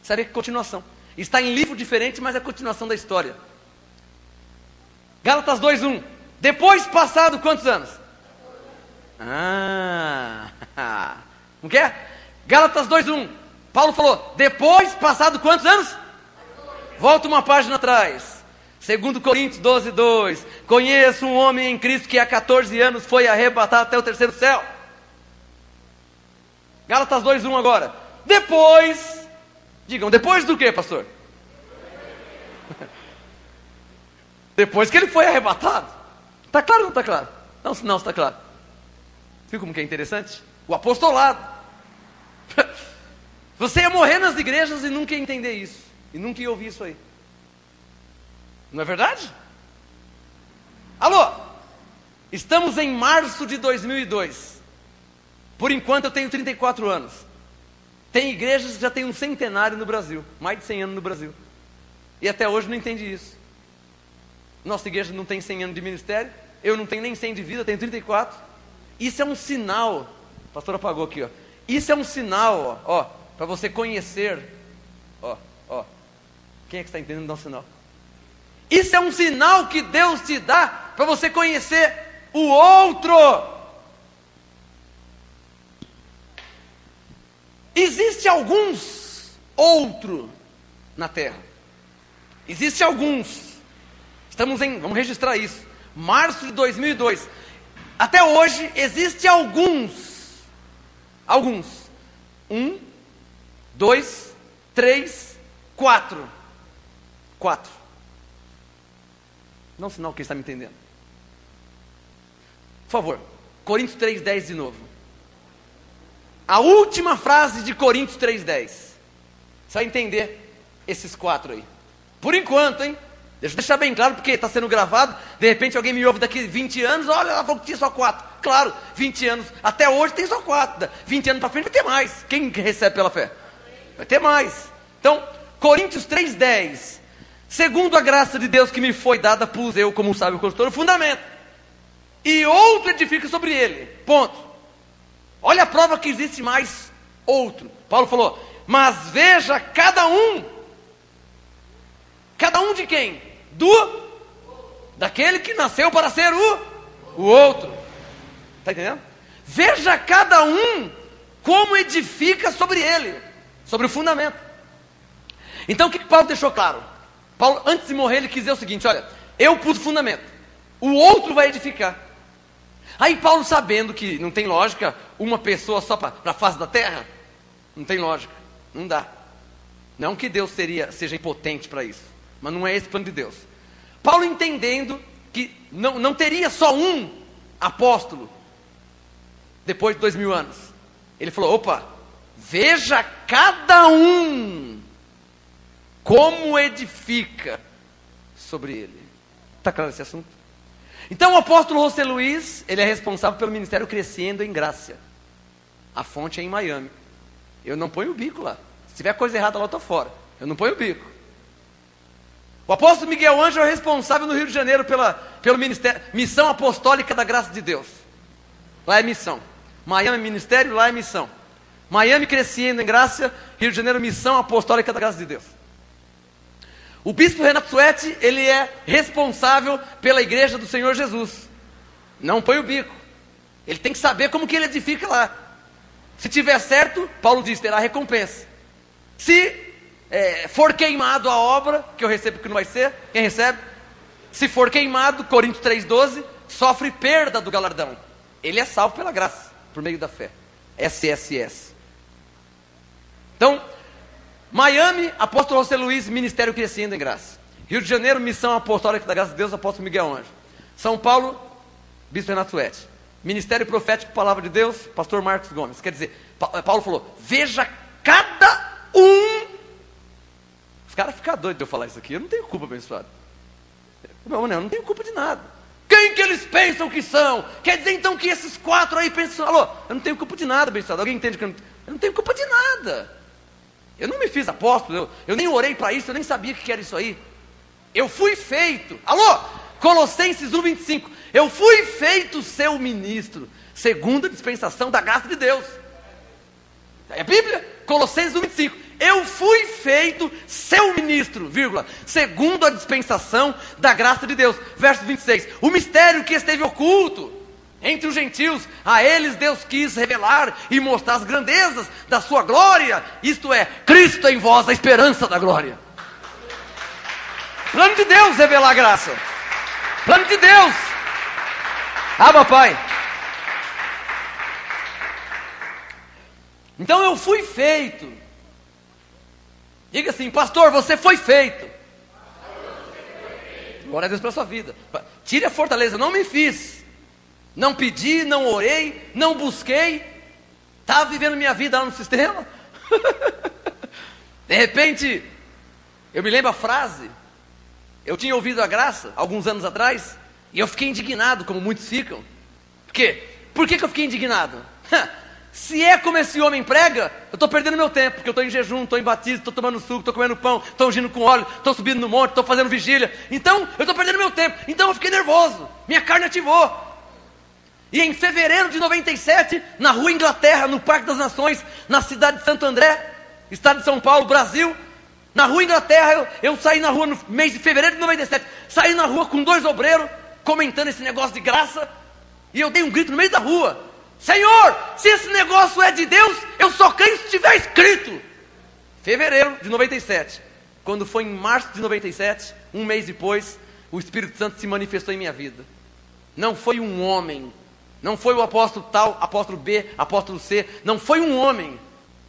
Sabe que é continuação. Está em livro diferente, mas é continuação da história. Gálatas 2, 1. Depois passado quantos anos? Como que é? Gálatas 2, 1. Paulo falou: depois passado quantos anos? Volta uma página atrás. 2 Coríntios 12, 2. Conheço um homem em Cristo que há 14 anos foi arrebatado até o 3º céu. Gálatas 2, 1 agora. Depois, digam, depois do que, pastor? Depois que ele foi arrebatado. Está claro ou não está claro? Não está claro. Viu como que é interessante? O apostolado. Você ia morrer nas igrejas e nunca ia entender isso. E nunca ia ouvir isso aí. Não é verdade? Alô? Estamos em março de 2002. Por enquanto eu tenho 34 anos. Tem igrejas que já tem um centenário no Brasil. Mais de 100 anos no Brasil. E até hoje não entende isso. Nossa igreja não tem 100 anos de ministério. Eu não tenho nem 100 de vida, tenho 34. Isso é um sinal. O pastor apagou aqui, ó. Isso é um sinal, ó, para você conhecer. Ó. Quem é que está entendendo dar um sinal? Isso é um sinal que Deus te dá para você conhecer o outro. Existe alguns outro na terra. Existe alguns. Vamos registrar isso. Março de 2002. Até hoje existe alguns. 1, 2, 3, 4. 4. Não sinal que ele está me entendendo. Por favor, Coríntios 3,10 de novo. A última frase de Coríntios 3,10. Você vai entender esses 4 aí. Por enquanto, hein? Deixa eu deixar bem claro, porque está sendo gravado. De repente alguém me ouve daqui 20 anos. Olha, ela falou que tinha só 4. Claro, 20 anos. Até hoje tem só 4. 20 anos para frente vai ter mais. Quem recebe pela fé? Vai ter mais. Então, Coríntios 3,10. Segundo a graça de Deus que me foi dada, pus eu, como sábio construtor, o fundamento. E outro edifica sobre ele. Ponto. Olha a prova que existe mais outro. Paulo falou: mas veja cada um. Cada um de quem? Daquele que nasceu para ser o o outro. Está entendendo? Veja cada um como edifica sobre ele, sobre o fundamento. Então o que Paulo deixou claro? Paulo, antes de morrer, ele quis dizer o seguinte: olha, eu pus o fundamento, o outro vai edificar. Aí Paulo, sabendo que não tem lógica uma pessoa só para a face da terra, não tem lógica, não dá. Não que Deus seja impotente para isso, mas não é esse o plano de Deus. Paulo, entendendo que não teria só um apóstolo depois de 2000 anos, ele falou: opa, veja cada um como edifica sobre ele. Está claro esse assunto? Então o apóstolo José Luiz, ele é responsável pelo ministério Crescendo em Graça. A fonte é em Miami. Eu não ponho o bico lá. Se tiver coisa errada lá, eu estou fora. Eu não ponho o bico. O apóstolo Miguel Ângelo é responsável no Rio de Janeiro pelo ministério, Missão Apostólica da Graça de Deus. Lá é missão. Miami é ministério, lá é missão. Miami Crescendo em Graça, Rio de Janeiro Missão Apostólica da Graça de Deus. O bispo Renato Suete, ele é responsável pela igreja do Senhor Jesus. Não põe o bico. Ele tem que saber como que ele edifica lá. Se tiver certo, Paulo diz, terá recompensa. Se for queimado a obra, que eu recebo que não vai ser, quem recebe? Se for queimado, Coríntios 3,12, sofre perda do galardão. Ele é salvo pela graça, por meio da fé. SSS. Então, Miami, apóstolo José Luiz, ministério Crescendo em Graça. Rio de Janeiro, Missão Apostólica da Graça de Deus, apóstolo Miguel Ângelo. São Paulo, bispo Renato Suete. Ministério Profético, Palavra de Deus, pastor Marcos Gomes. Quer dizer, Paulo falou, veja cada um. Os caras ficam doidos de eu falar isso aqui. Eu não tenho culpa, abençoado. Eu não tenho culpa de nada. Quem que eles pensam que são? Quer dizer então que esses 4 aí pensam, alô, eu não tenho culpa de nada, abençoado. Alguém entende que eu não tenho culpa de nada. Eu não me fiz apóstolo, eu nem orei para isso, eu nem sabia o que era isso aí. Eu fui feito, alô, Colossenses 1,25, eu fui feito seu ministro, segundo a dispensação da graça de Deus. É a Bíblia, Colossenses 1,25, eu fui feito seu ministro, vírgula, segundo a dispensação da graça de Deus. Verso 26, o mistério que esteve oculto entre os gentios, a eles Deus quis revelar e mostrar as grandezas da sua glória, isto é, Cristo em vós, a esperança da glória. Plano de Deus revelar a graça. Plano de Deus. Papai. Então eu fui feito. Diga assim, pastor, você foi feito. Glória a Deus pela sua vida. Tire a fortaleza, não me fiz. Não pedi, não orei, não busquei. Estava vivendo minha vida lá no sistema. De repente, eu me lembro a frase. Eu tinha ouvido a graça, alguns anos atrás, e eu fiquei indignado, como muitos ficam. Por quê? Por que eu fiquei indignado? Se é como esse homem prega, eu estou perdendo meu tempo, porque eu estou em jejum, estou em batismo, estou tomando suco, estou comendo pão, estou ungindo com óleo, estou subindo no monte, estou fazendo vigília. Então, eu estou perdendo meu tempo. Então eu fiquei nervoso, minha carne ativou. E em fevereiro de 97, na rua Inglaterra, no Parque das Nações, na cidade de Santo André, estado de São Paulo, Brasil, na rua Inglaterra, eu saí na rua no mês de fevereiro de 97, saí na rua com 2 obreiros, comentando esse negócio de graça, e eu dei um grito no meio da rua, Senhor, se esse negócio é de Deus, eu só creio se estiver escrito. Fevereiro de 97, quando foi em março de 97, um mês depois, o Espírito Santo se manifestou em minha vida. Não foi um homem, não foi o apóstolo tal, apóstolo B, apóstolo C, não foi um homem.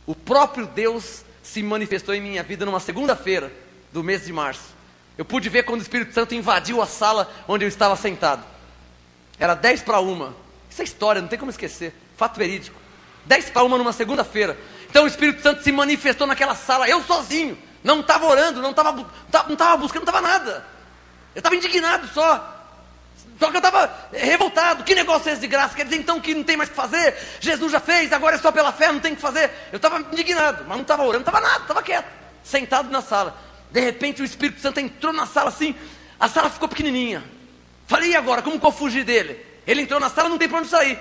O próprio Deus se manifestou em minha vida numa segunda-feira do mês de março. Eu pude ver quando o Espírito Santo invadiu a sala onde eu estava sentado. Era 10:01. Isso é história, não tem como esquecer. Fato verídico. 10:01 numa segunda-feira. Então o Espírito Santo se manifestou naquela sala, eu sozinho. Não estava orando, não estava buscando, não estava nada. Eu estava indignado só. Só que eu estava revoltado. Que negócio é esse de graça? Quer dizer então que não tem mais o que fazer? Jesus já fez, agora é só pela fé, não tem o que fazer. Eu estava indignado, mas não estava orando, não estava nada, estava quieto, sentado na sala. De repente o Espírito Santo entrou na sala assim, a sala ficou pequenininha. Falei, e agora? Como que eu fugir dele? Ele entrou na sala, não tem para onde sair.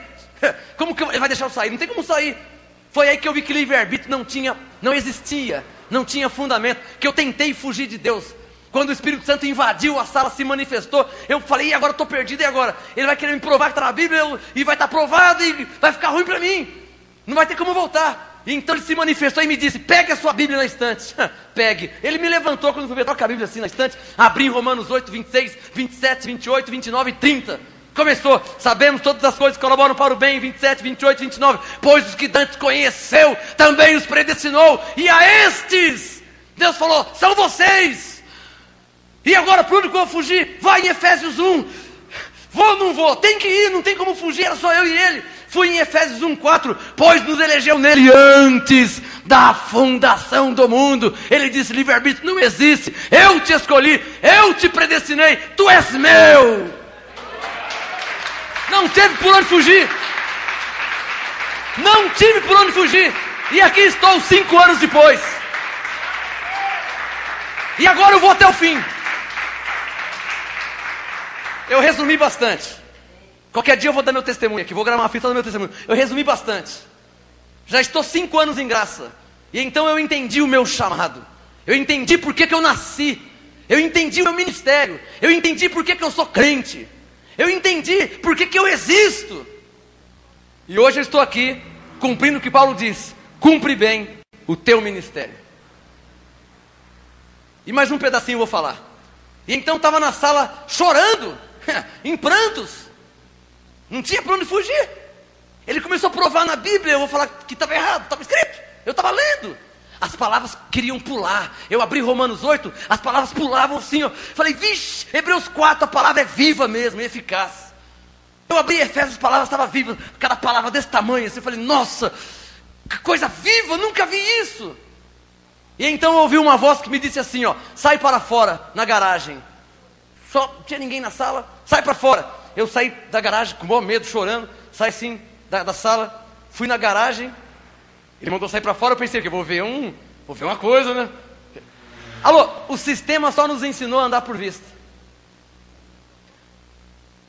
Como que ele vai deixar eu sair? Não tem como sair. Foi aí que eu vi que livre-arbítrio não existia, não tinha fundamento, que eu tentei fugir de Deus. Quando o Espírito Santo invadiu a sala, se manifestou, eu falei, e agora eu estou perdido, e agora? Ele vai querer me provar que está na Bíblia, e vai estar provado, e vai ficar ruim para mim. Não vai ter como voltar. E então ele se manifestou e me disse, pegue a sua Bíblia na estante. Pegue. Ele me levantou quando eu fui ver, toca a Bíblia assim na estante, abri em Romanos 8, 26, 27, 28, 29 e 30. Começou, sabemos todas as coisas que colaboram para o bem, 27, 28, 29. Pois os que dantes conheceu, também os predestinou. E a estes, Deus falou, são vocês. E agora, para onde que eu vou fugir? Vai em Efésios 1. Vou ou não vou? Tem que ir, não tem como fugir, era só eu e ele. Fui em Efésios 1, 4. Pois nos elegeu nele antes da fundação do mundo. Ele disse, livre-arbítrio não existe. Eu te escolhi, eu te predestinei. Tu és meu. Não teve por onde fugir. Não tive por onde fugir. E aqui estou 5 anos depois. E agora eu vou até o fim. Eu resumi bastante. Qualquer dia eu vou dar meu testemunho aqui. Vou gravar uma fita do meu testemunho. Eu resumi bastante. Já estou 5 anos em graça. E então eu entendi o meu chamado. Eu entendi por que eu nasci. Eu entendi o meu ministério. Eu entendi por que eu sou crente. Eu entendi por que eu existo. E hoje eu estou aqui cumprindo o que Paulo diz. Cumpre bem o teu ministério. E mais um pedacinho eu vou falar. E então estava na sala chorando, em prantos. Não tinha para onde fugir. Ele começou a provar na Bíblia. Eu vou falar que estava errado, estava escrito. Eu estava lendo. As palavras queriam pular. Eu abri Romanos 8, as palavras pulavam assim, ó. Falei, vixe, Hebreus 4, a palavra é viva mesmo, é eficaz. Eu abri Efésios, as palavras estavam vivas. Cada palavra desse tamanho assim. Eu falei, nossa, que coisa viva, nunca vi isso. E então eu ouvi uma voz que me disse assim, ó, sai para fora, na garagem. Só não tinha ninguém na sala, sai para fora. Eu saí da garagem com bom medo, chorando. Saí assim da sala, fui na garagem. Ele mandou sair para fora, eu pensei que vou ver uma coisa, né? Alô, o sistema só nos ensinou a andar por vista.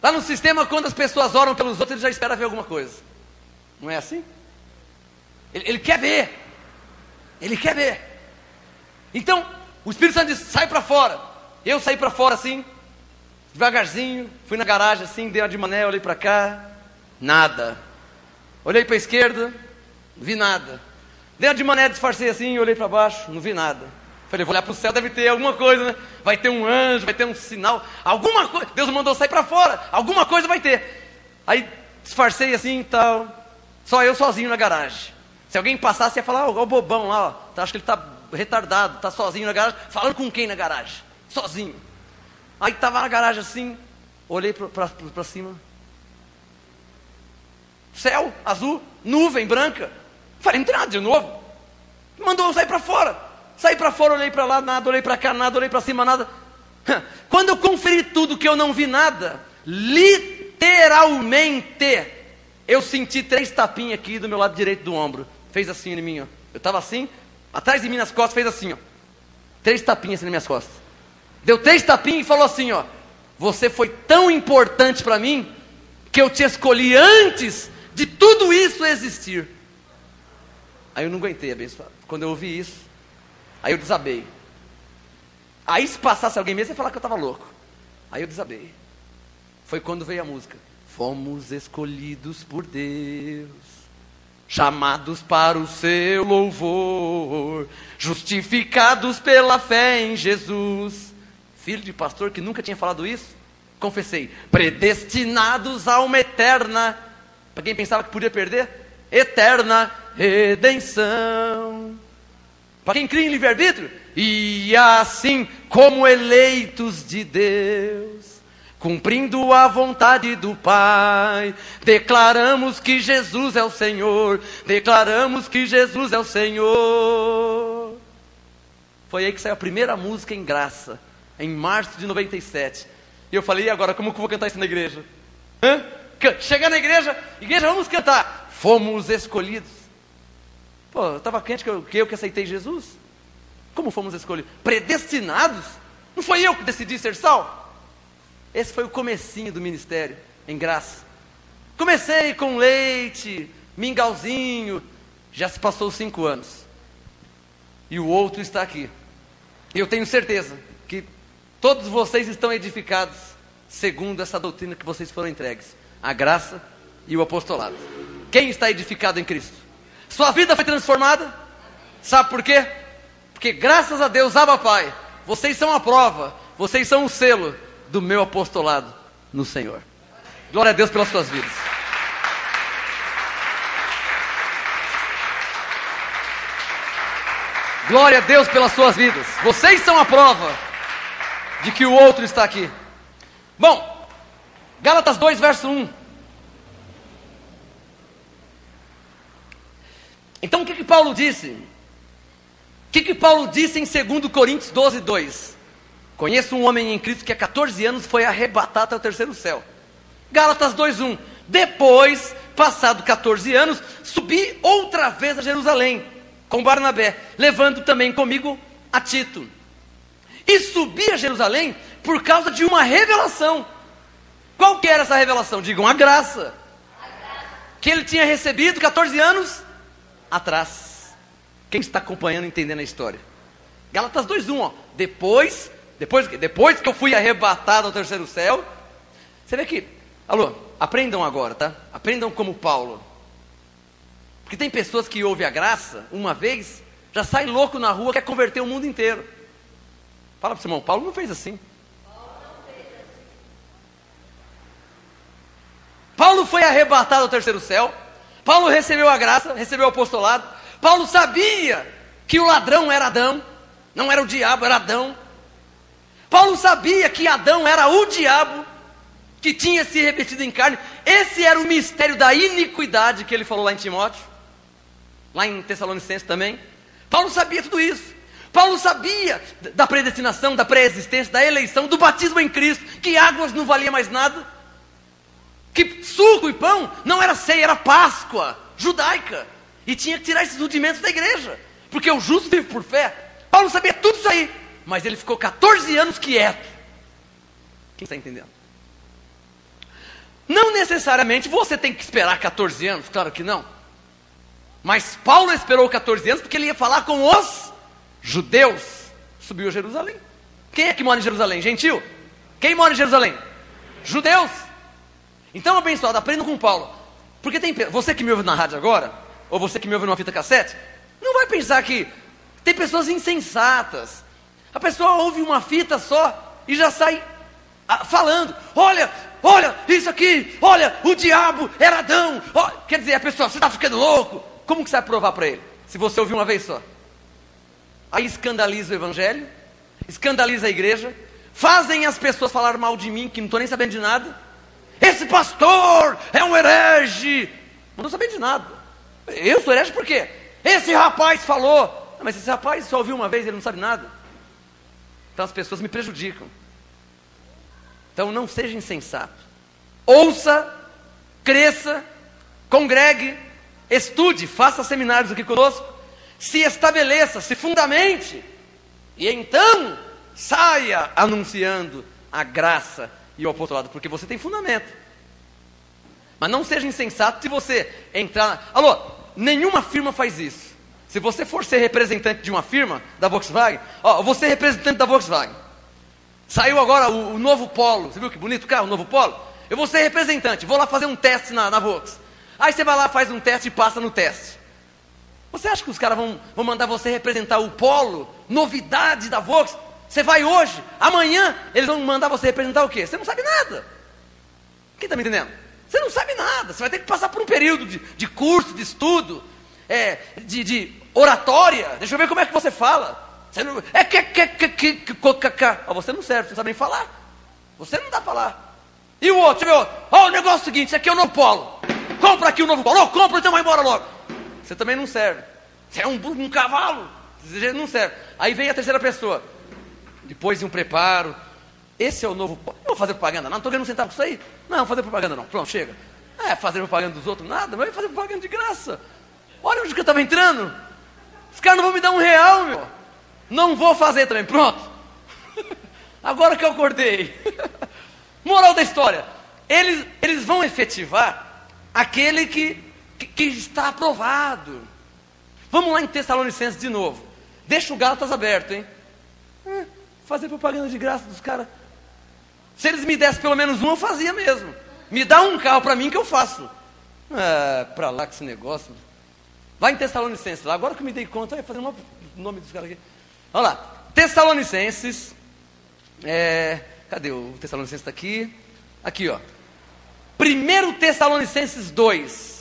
Lá no sistema, quando as pessoas oram pelos outros, ele já espera ver alguma coisa. Não é assim? Ele quer ver. Ele quer ver. Então, o Espírito Santo disse, sai para fora. Eu saí para fora assim, devagarzinho, fui na garagem assim, dei uma de mané, olhei para cá, nada. Olhei para a esquerda, não vi nada. Dei uma de mané, disfarcei assim, olhei para baixo, não vi nada. Falei, vou olhar para o céu, deve ter alguma coisa, né? Vai ter um anjo, vai ter um sinal, alguma coisa. Deus mandou sair para fora, alguma coisa vai ter. Aí disfarcei assim e tal, só eu sozinho na garagem. Se alguém passasse, ia falar, ó, o bobão lá, ó, acho que ele está retardado, está sozinho na garagem. Falando com quem na garagem? Sozinho. Aí estava na garagem assim, olhei para cima. Céu azul, nuvem branca. Falei, não tem nada de novo. Mandou eu sair para fora. Saí para fora, olhei para lá, nada, olhei para cá, nada, olhei para cima, nada. Quando eu conferi tudo que eu não vi nada, literalmente, eu senti 3 tapinhas aqui do meu lado direito do ombro. Fez assim em mim, ó. Eu estava assim, atrás de mim nas costas, fez assim, ó. 3 tapinhas assim nas minhas costas. Deu 3 tapinhas e falou assim, ó. Você foi tão importante para mim, que eu te escolhi antes de tudo isso existir. Aí eu não aguentei, abençoado. Quando eu ouvi isso, aí eu desabei. Aí se passasse alguém mesmo, ia falar que eu estava louco. Aí eu desabei. Foi quando veio a música. Fomos escolhidos por Deus, chamados para o seu louvor, justificados pela fé em Jesus. Filho de pastor que nunca tinha falado isso, confessei. Predestinados a uma eterna, para quem pensava que podia perder, eterna redenção. Para quem cria em livre-arbítrio, e assim como eleitos de Deus, cumprindo a vontade do Pai, declaramos que Jesus é o Senhor, declaramos que Jesus é o Senhor. Foi aí que saiu a primeira música em graça, em março de 97. E eu falei, e agora, como que eu vou cantar isso na igreja? Chegar na igreja, vamos cantar. Fomos escolhidos. Pô, eu estava crente que eu que aceitei Jesus. Como fomos escolhidos? Predestinados? Não foi eu que decidi ser sal? Esse foi o comecinho do ministério, em graça. Comecei com leite, mingauzinho. Já se passou 5 anos. E o outro está aqui. E eu tenho certeza que todos vocês estão edificados segundo essa doutrina que vocês foram entregues, a graça e o apostolado. Quem está edificado em Cristo? Sua vida foi transformada? Sabe por quê? Porque graças a Deus, Abba Pai, vocês são a prova, vocês são o selo do meu apostolado no Senhor. Glória a Deus pelas suas vidas. Glória a Deus pelas suas vidas. Vocês são a prova de que o outro está aqui. Bom, Gálatas 2, verso 1. Então o que Paulo disse? O que Paulo disse em 2 Coríntios 12, 2? Conheço um homem em Cristo que há 14 anos foi arrebatado até o terceiro céu. Gálatas 2, 1. Depois, passado 14 anos, subi outra vez a Jerusalém com Barnabé, levando também comigo a Tito. E subi a Jerusalém por causa de uma revelação. Qual que era essa revelação? Digam, a graça. Que ele tinha recebido 14 anos atrás. Quem está acompanhando, entendendo a história? Gálatas 2:1, ó. Depois que eu fui arrebatado ao terceiro céu. Você vê que, aprendam agora, tá? Aprendam como Paulo. Porque tem pessoas que ouvem a graça uma vez, já sai louco na rua, quer converter o mundo inteiro. Fala para o seu irmão, Paulo não fez assim. Paulo foi arrebatado ao terceiro céu. Paulo recebeu a graça, recebeu o apostolado. Paulo sabia que o ladrão era Adão, não era o diabo, era Adão. Paulo sabia que Adão era o diabo, que tinha se revestido em carne. Esse era o mistério da iniquidade que ele falou lá em Timóteo, lá em Tessalonicenses também. Paulo sabia tudo isso. Paulo sabia da predestinação, da pré-existência, da eleição, do batismo em Cristo, que águas não valia mais nada, que suco e pão não era ceia, era Páscoa judaica, e tinha que tirar esses rudimentos da igreja, porque o justo vive por fé. Paulo sabia tudo isso aí, mas ele ficou 14 anos quieto. Quem está entendendo? Não necessariamente você tem que esperar 14 anos, claro que não. Mas Paulo esperou 14 anos porque ele ia falar com os judeus. Subiu a Jerusalém. Quem é que mora em Jerusalém? Gentil? Quem mora em Jerusalém? Judeus. Então, abençoado, aprenda com Paulo. Porque você que me ouve na rádio agora, ou você que me ouve numa fita cassete, não vai pensar que tem pessoas insensatas. A pessoa ouve uma fita só e já sai falando, olha, isso aqui, olha, o diabo era Adão. Quer dizer, a pessoa, você está ficando louco? Como que você vai provar para ele? Se você ouvir uma vez só. Aí escandaliza o evangelho, escandaliza a igreja, fazem as pessoas falar mal de mim, que não estou nem sabendo de nada. Esse pastor é um herege. Não estou sabendo de nada. Eu sou herege por quê? Esse rapaz falou. Mas esse rapaz só ouviu uma vez, ele não sabe nada. Então as pessoas me prejudicam. Então não seja insensato. Ouça, cresça, congregue, estude, faça seminários aqui conosco, se estabeleça, se fundamente, e então saia anunciando a graça e o apostolado, porque você tem fundamento. Mas não seja insensato se você entrar... nenhuma firma faz isso. Se você for ser representante de uma firma, da Volkswagen, eu vou ser representante da Volkswagen. Saiu agora o novo Polo, você viu que bonito o carro, o novo Polo? Eu vou ser representante, vou lá fazer um teste na Volkswagen. Aí você vai lá, faz um teste e passa no teste. Você acha que os caras vão mandar você representar o Polo, novidade da Volkswagen? Você vai hoje, amanhã eles vão mandar você representar o quê? Você não sabe nada. Quem está me entendendo? Você não sabe nada, você vai ter que passar por um período de curso, de estudo, de oratória. Deixa eu ver como é que você fala. Você não, você não serve, você não sabe nem falar. Você não dá para falar. E o outro, deixa eu ver, o negócio é o seguinte, isso aqui é o novo Polo. Compra aqui o novo Polo, compra então vai embora logo. Você também não serve. Você é um cavalo, você não serve. Aí vem a terceira pessoa. Depois de um preparo, esse é o novo Polo. Não vou fazer propaganda, não estou ganhando um centavo com isso aí. Não, vou fazer propaganda não, pronto, chega. Fazer propaganda dos outros, nada, mas vai fazer propaganda de graça. Olha onde que eu estava entrando. Os caras não vão me dar R$1, meu. Não vou fazer também, pronto. Agora que eu acordei. Moral da história, eles vão efetivar aquele que está aprovado. Vamos lá em Tessalonicenses de novo. Deixa o Gálatas aberto, hein? Fazer propaganda de graça dos caras. Se eles me dessem pelo menos um, eu fazia mesmo. Me dá um carro para mim que eu faço. Para lá com esse negócio. Vai em Tessalonicenses lá. Agora que eu me dei conta, vai fazer o nome dos caras aqui. Olha lá. Tessalonicenses. Cadê o Tessalonicenses? Está aqui. Aqui, ó. 1 Tessalonicenses 2.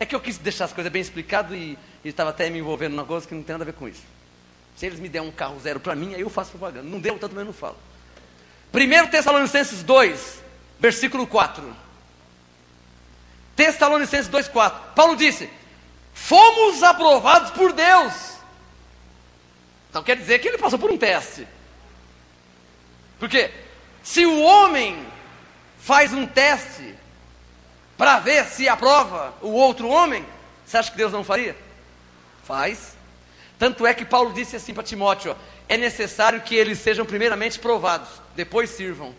É que eu quis deixar as coisas bem explicadas e estava até me envolvendo numa coisa que não tem nada a ver com isso. Se eles me derem um carro zero para mim, aí eu faço propaganda. Não deu, tanto eu não falo. 1 Tessalonicenses 2, versículo 4. Tessalonicenses 2, 4. Paulo disse: fomos aprovados por Deus. Então quer dizer que ele passou por um teste. Porque se o homem faz um teste para ver se aprova o outro homem, você acha que Deus não faria? Faz. Tanto é que Paulo disse assim para Timóteo, ó, é necessário que eles sejam primeiramente provados, depois sirvam.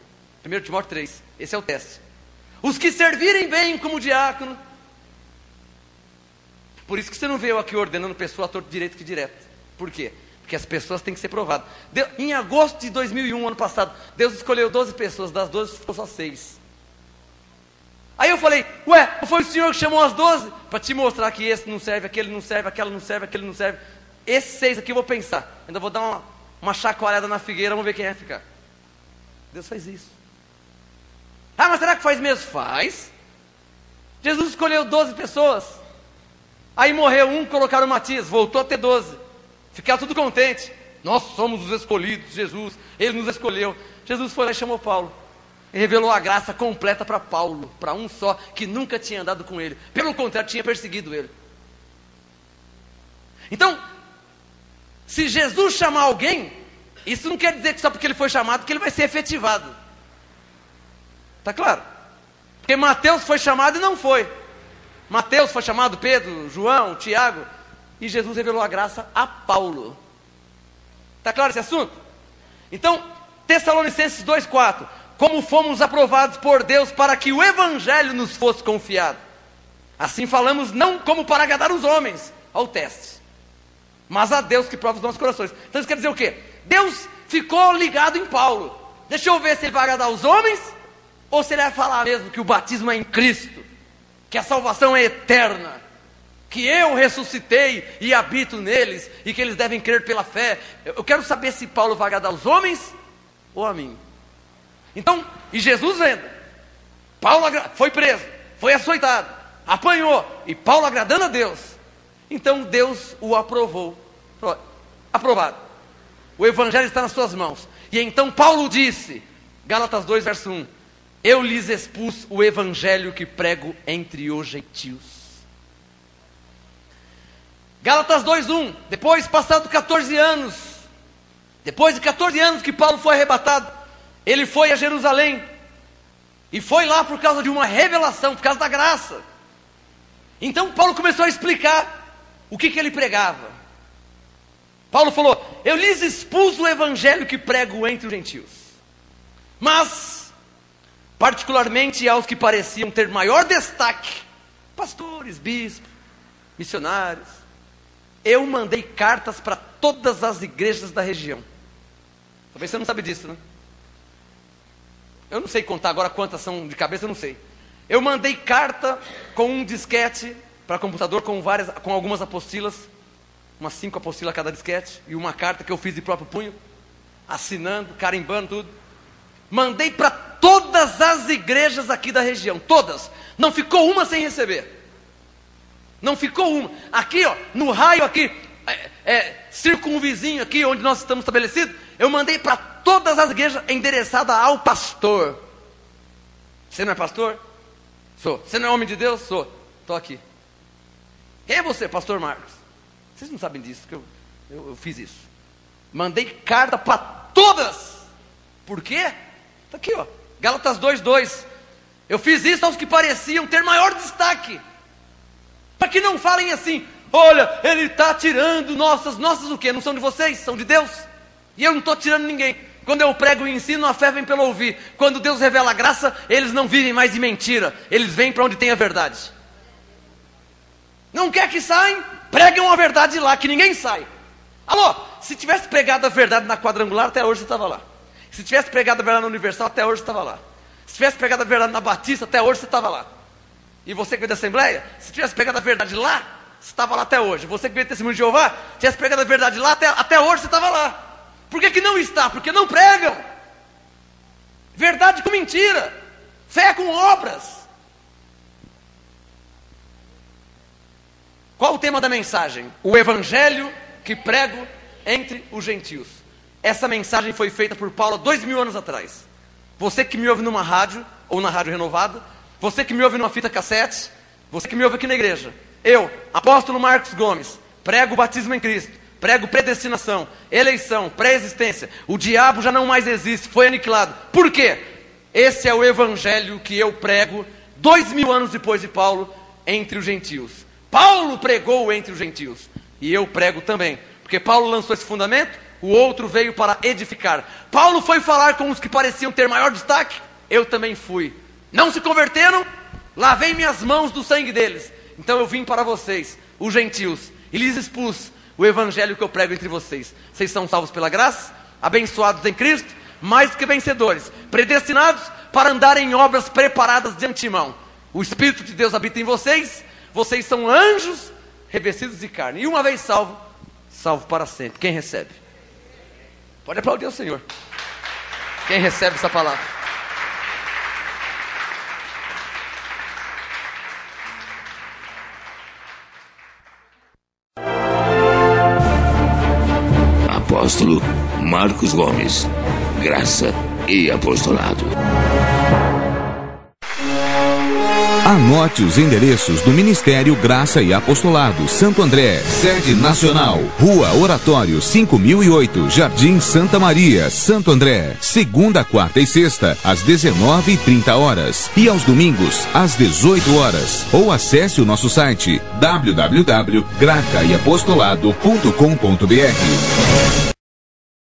1 Timóteo 3, esse é o teste. Os que servirem bem como diácono. Por isso que você não veio aqui ordenando pessoa a torto direito que direto. Por quê? Porque as pessoas têm que ser provadas. Em agosto de 2001, ano passado, Deus escolheu 12 pessoas, das 12 ficou só 6. Aí eu falei, foi o Senhor que chamou as 12? Para te mostrar que esse não serve, aquele não serve, aquela não serve, aquele não serve. Esses 6 aqui eu vou pensar. Ainda vou dar uma chacoalhada na figueira, vamos ver quem vai ficar. Deus faz isso. Mas será que faz mesmo? Faz. Jesus escolheu 12 pessoas. Aí morreu um, colocaram Matias, voltou a ter 12. Ficaram tudo contente. Nós somos os escolhidos, Jesus, Ele nos escolheu. Jesus foi lá e chamou Paulo. E revelou a graça completa para Paulo, para um só, que nunca tinha andado com ele. Pelo contrário, tinha perseguido ele. Então, se Jesus chamar alguém, isso não quer dizer que só porque ele foi chamado, que ele vai ser efetivado. Está claro? Porque Mateus foi chamado e não foi. Mateus foi chamado, Pedro, João, Tiago, e Jesus revelou a graça a Paulo. Está claro esse assunto? Então, Tessalonicenses 2,4. Como fomos aprovados por Deus para que o Evangelho nos fosse confiado. Assim falamos não como para agradar os homens, ao teste, mas a Deus que prova os nossos corações. Então isso quer dizer o quê? Deus ficou ligado em Paulo. Deixa eu ver se ele vai agradar os homens, ou se ele vai falar mesmo que o batismo é em Cristo, que a salvação é eterna, que eu ressuscitei e habito neles, e que eles devem crer pela fé. Eu quero saber se Paulo vai agradar os homens, ou a mim. Então, e Jesus vendo, Paulo foi preso, foi açoitado, apanhou, e Paulo agradando a Deus, então Deus o aprovou, aprovado, o Evangelho está nas suas mãos. E então Paulo disse, Gálatas 2 verso 1, eu lhes expus o Evangelho que prego entre os gentios. Gálatas 2:1, depois passado 14 anos, depois de 14 anos que Paulo foi arrebatado, ele foi a Jerusalém, e foi lá por causa de uma revelação, por causa da graça. Então Paulo começou a explicar o que ele pregava. Paulo falou, eu lhes expus o Evangelho que prego entre os gentios, mas particularmente aos que pareciam ter maior destaque, pastores, bispos, missionários, eu mandei cartas para todas as igrejas da região. Talvez você não sabe disso, né? Eu não sei contar agora quantas são de cabeça, eu não sei. Eu mandei carta com um disquete para computador com algumas apostilas, umas 5 apostilas cada disquete, e uma carta que eu fiz de próprio punho, assinando, carimbando tudo. Mandei para todas as igrejas aqui da região, todas. Não ficou uma sem receber. Não ficou uma. Aqui, ó, no raio aqui, circunvizinho aqui, onde nós estamos estabelecidos, eu mandei para todas as igrejas endereçada ao pastor. Você não é pastor? Sou. Você não é homem de Deus? Sou. Estou aqui. Quem é você, pastor Marcos? Vocês não sabem disso, que eu fiz isso. Mandei carta para todas. Por quê? Está aqui, ó. Gálatas 2:2. Eu fiz isso aos que pareciam ter maior destaque, para que não falem assim, olha, ele está tirando nossas o quê? Não são de vocês, são de Deus. E eu não estou tirando ninguém. Quando eu prego e ensino, a fé vem pelo ouvir. Quando Deus revela a graça, eles não vivem mais de mentira, eles vêm para onde tem a verdade. Não quer que saiam? Preguem a verdade lá, que ninguém sai. Alô, se tivesse pregado a verdade na Quadrangular, até hoje você estava lá. Se tivesse pregado a verdade na Universal, até hoje você estava lá. Se tivesse pregado a verdade na Batista, até hoje você estava lá. E você que veio da Assembleia, se tivesse pregado a verdade lá, você estava lá até hoje. Você que veio do Testemunho de Jeová, se tivesse pregado a verdade lá, até hoje você estava lá. Por que não está? Porque não pregam. Verdade com mentira. Fé com obras. Qual o tema da mensagem? O evangelho que prego entre os gentios. Essa mensagem foi feita por Paulo 2000 anos atrás. Você que me ouve numa rádio, ou na Rádio Renovada, você que me ouve numa fita cassete, você que me ouve aqui na igreja. Eu, apóstolo Marcos Gomes, prego o batismo em Cristo, prego predestinação, eleição, pré-existência. O diabo já não mais existe, foi aniquilado. Por quê? Esse é o evangelho que eu prego 2000 anos depois de Paulo entre os gentios. Paulo pregou entre os gentios e eu prego também, porque Paulo lançou esse fundamento, o outro veio para edificar. Paulo foi falar com os que pareciam ter maior destaque, eu também fui. Não se converteram? Lavei minhas mãos do sangue deles. Então eu vim para vocês, os gentios, e lhes expus o evangelho que eu prego entre vocês. Vocês são salvos pela graça, abençoados em Cristo, mais que vencedores, predestinados para andar em obras preparadas de antemão. O Espírito de Deus habita em vocês, vocês são anjos revestidos de carne. E uma vez salvo, salvo para sempre. Quem recebe? Pode aplaudir o Senhor. Quem recebe essa palavra? Apóstolo Marcos Gomes, graça e apostolado. Anote os endereços do Ministério Graça e Apostolado Santo André, sede nacional, Rua Oratório 5008, Jardim Santa Maria, Santo André, segunda, quarta e sexta, às 19h30 e aos domingos, às 18 horas. Ou acesse o nosso site www.gracaeapostolado.com.br.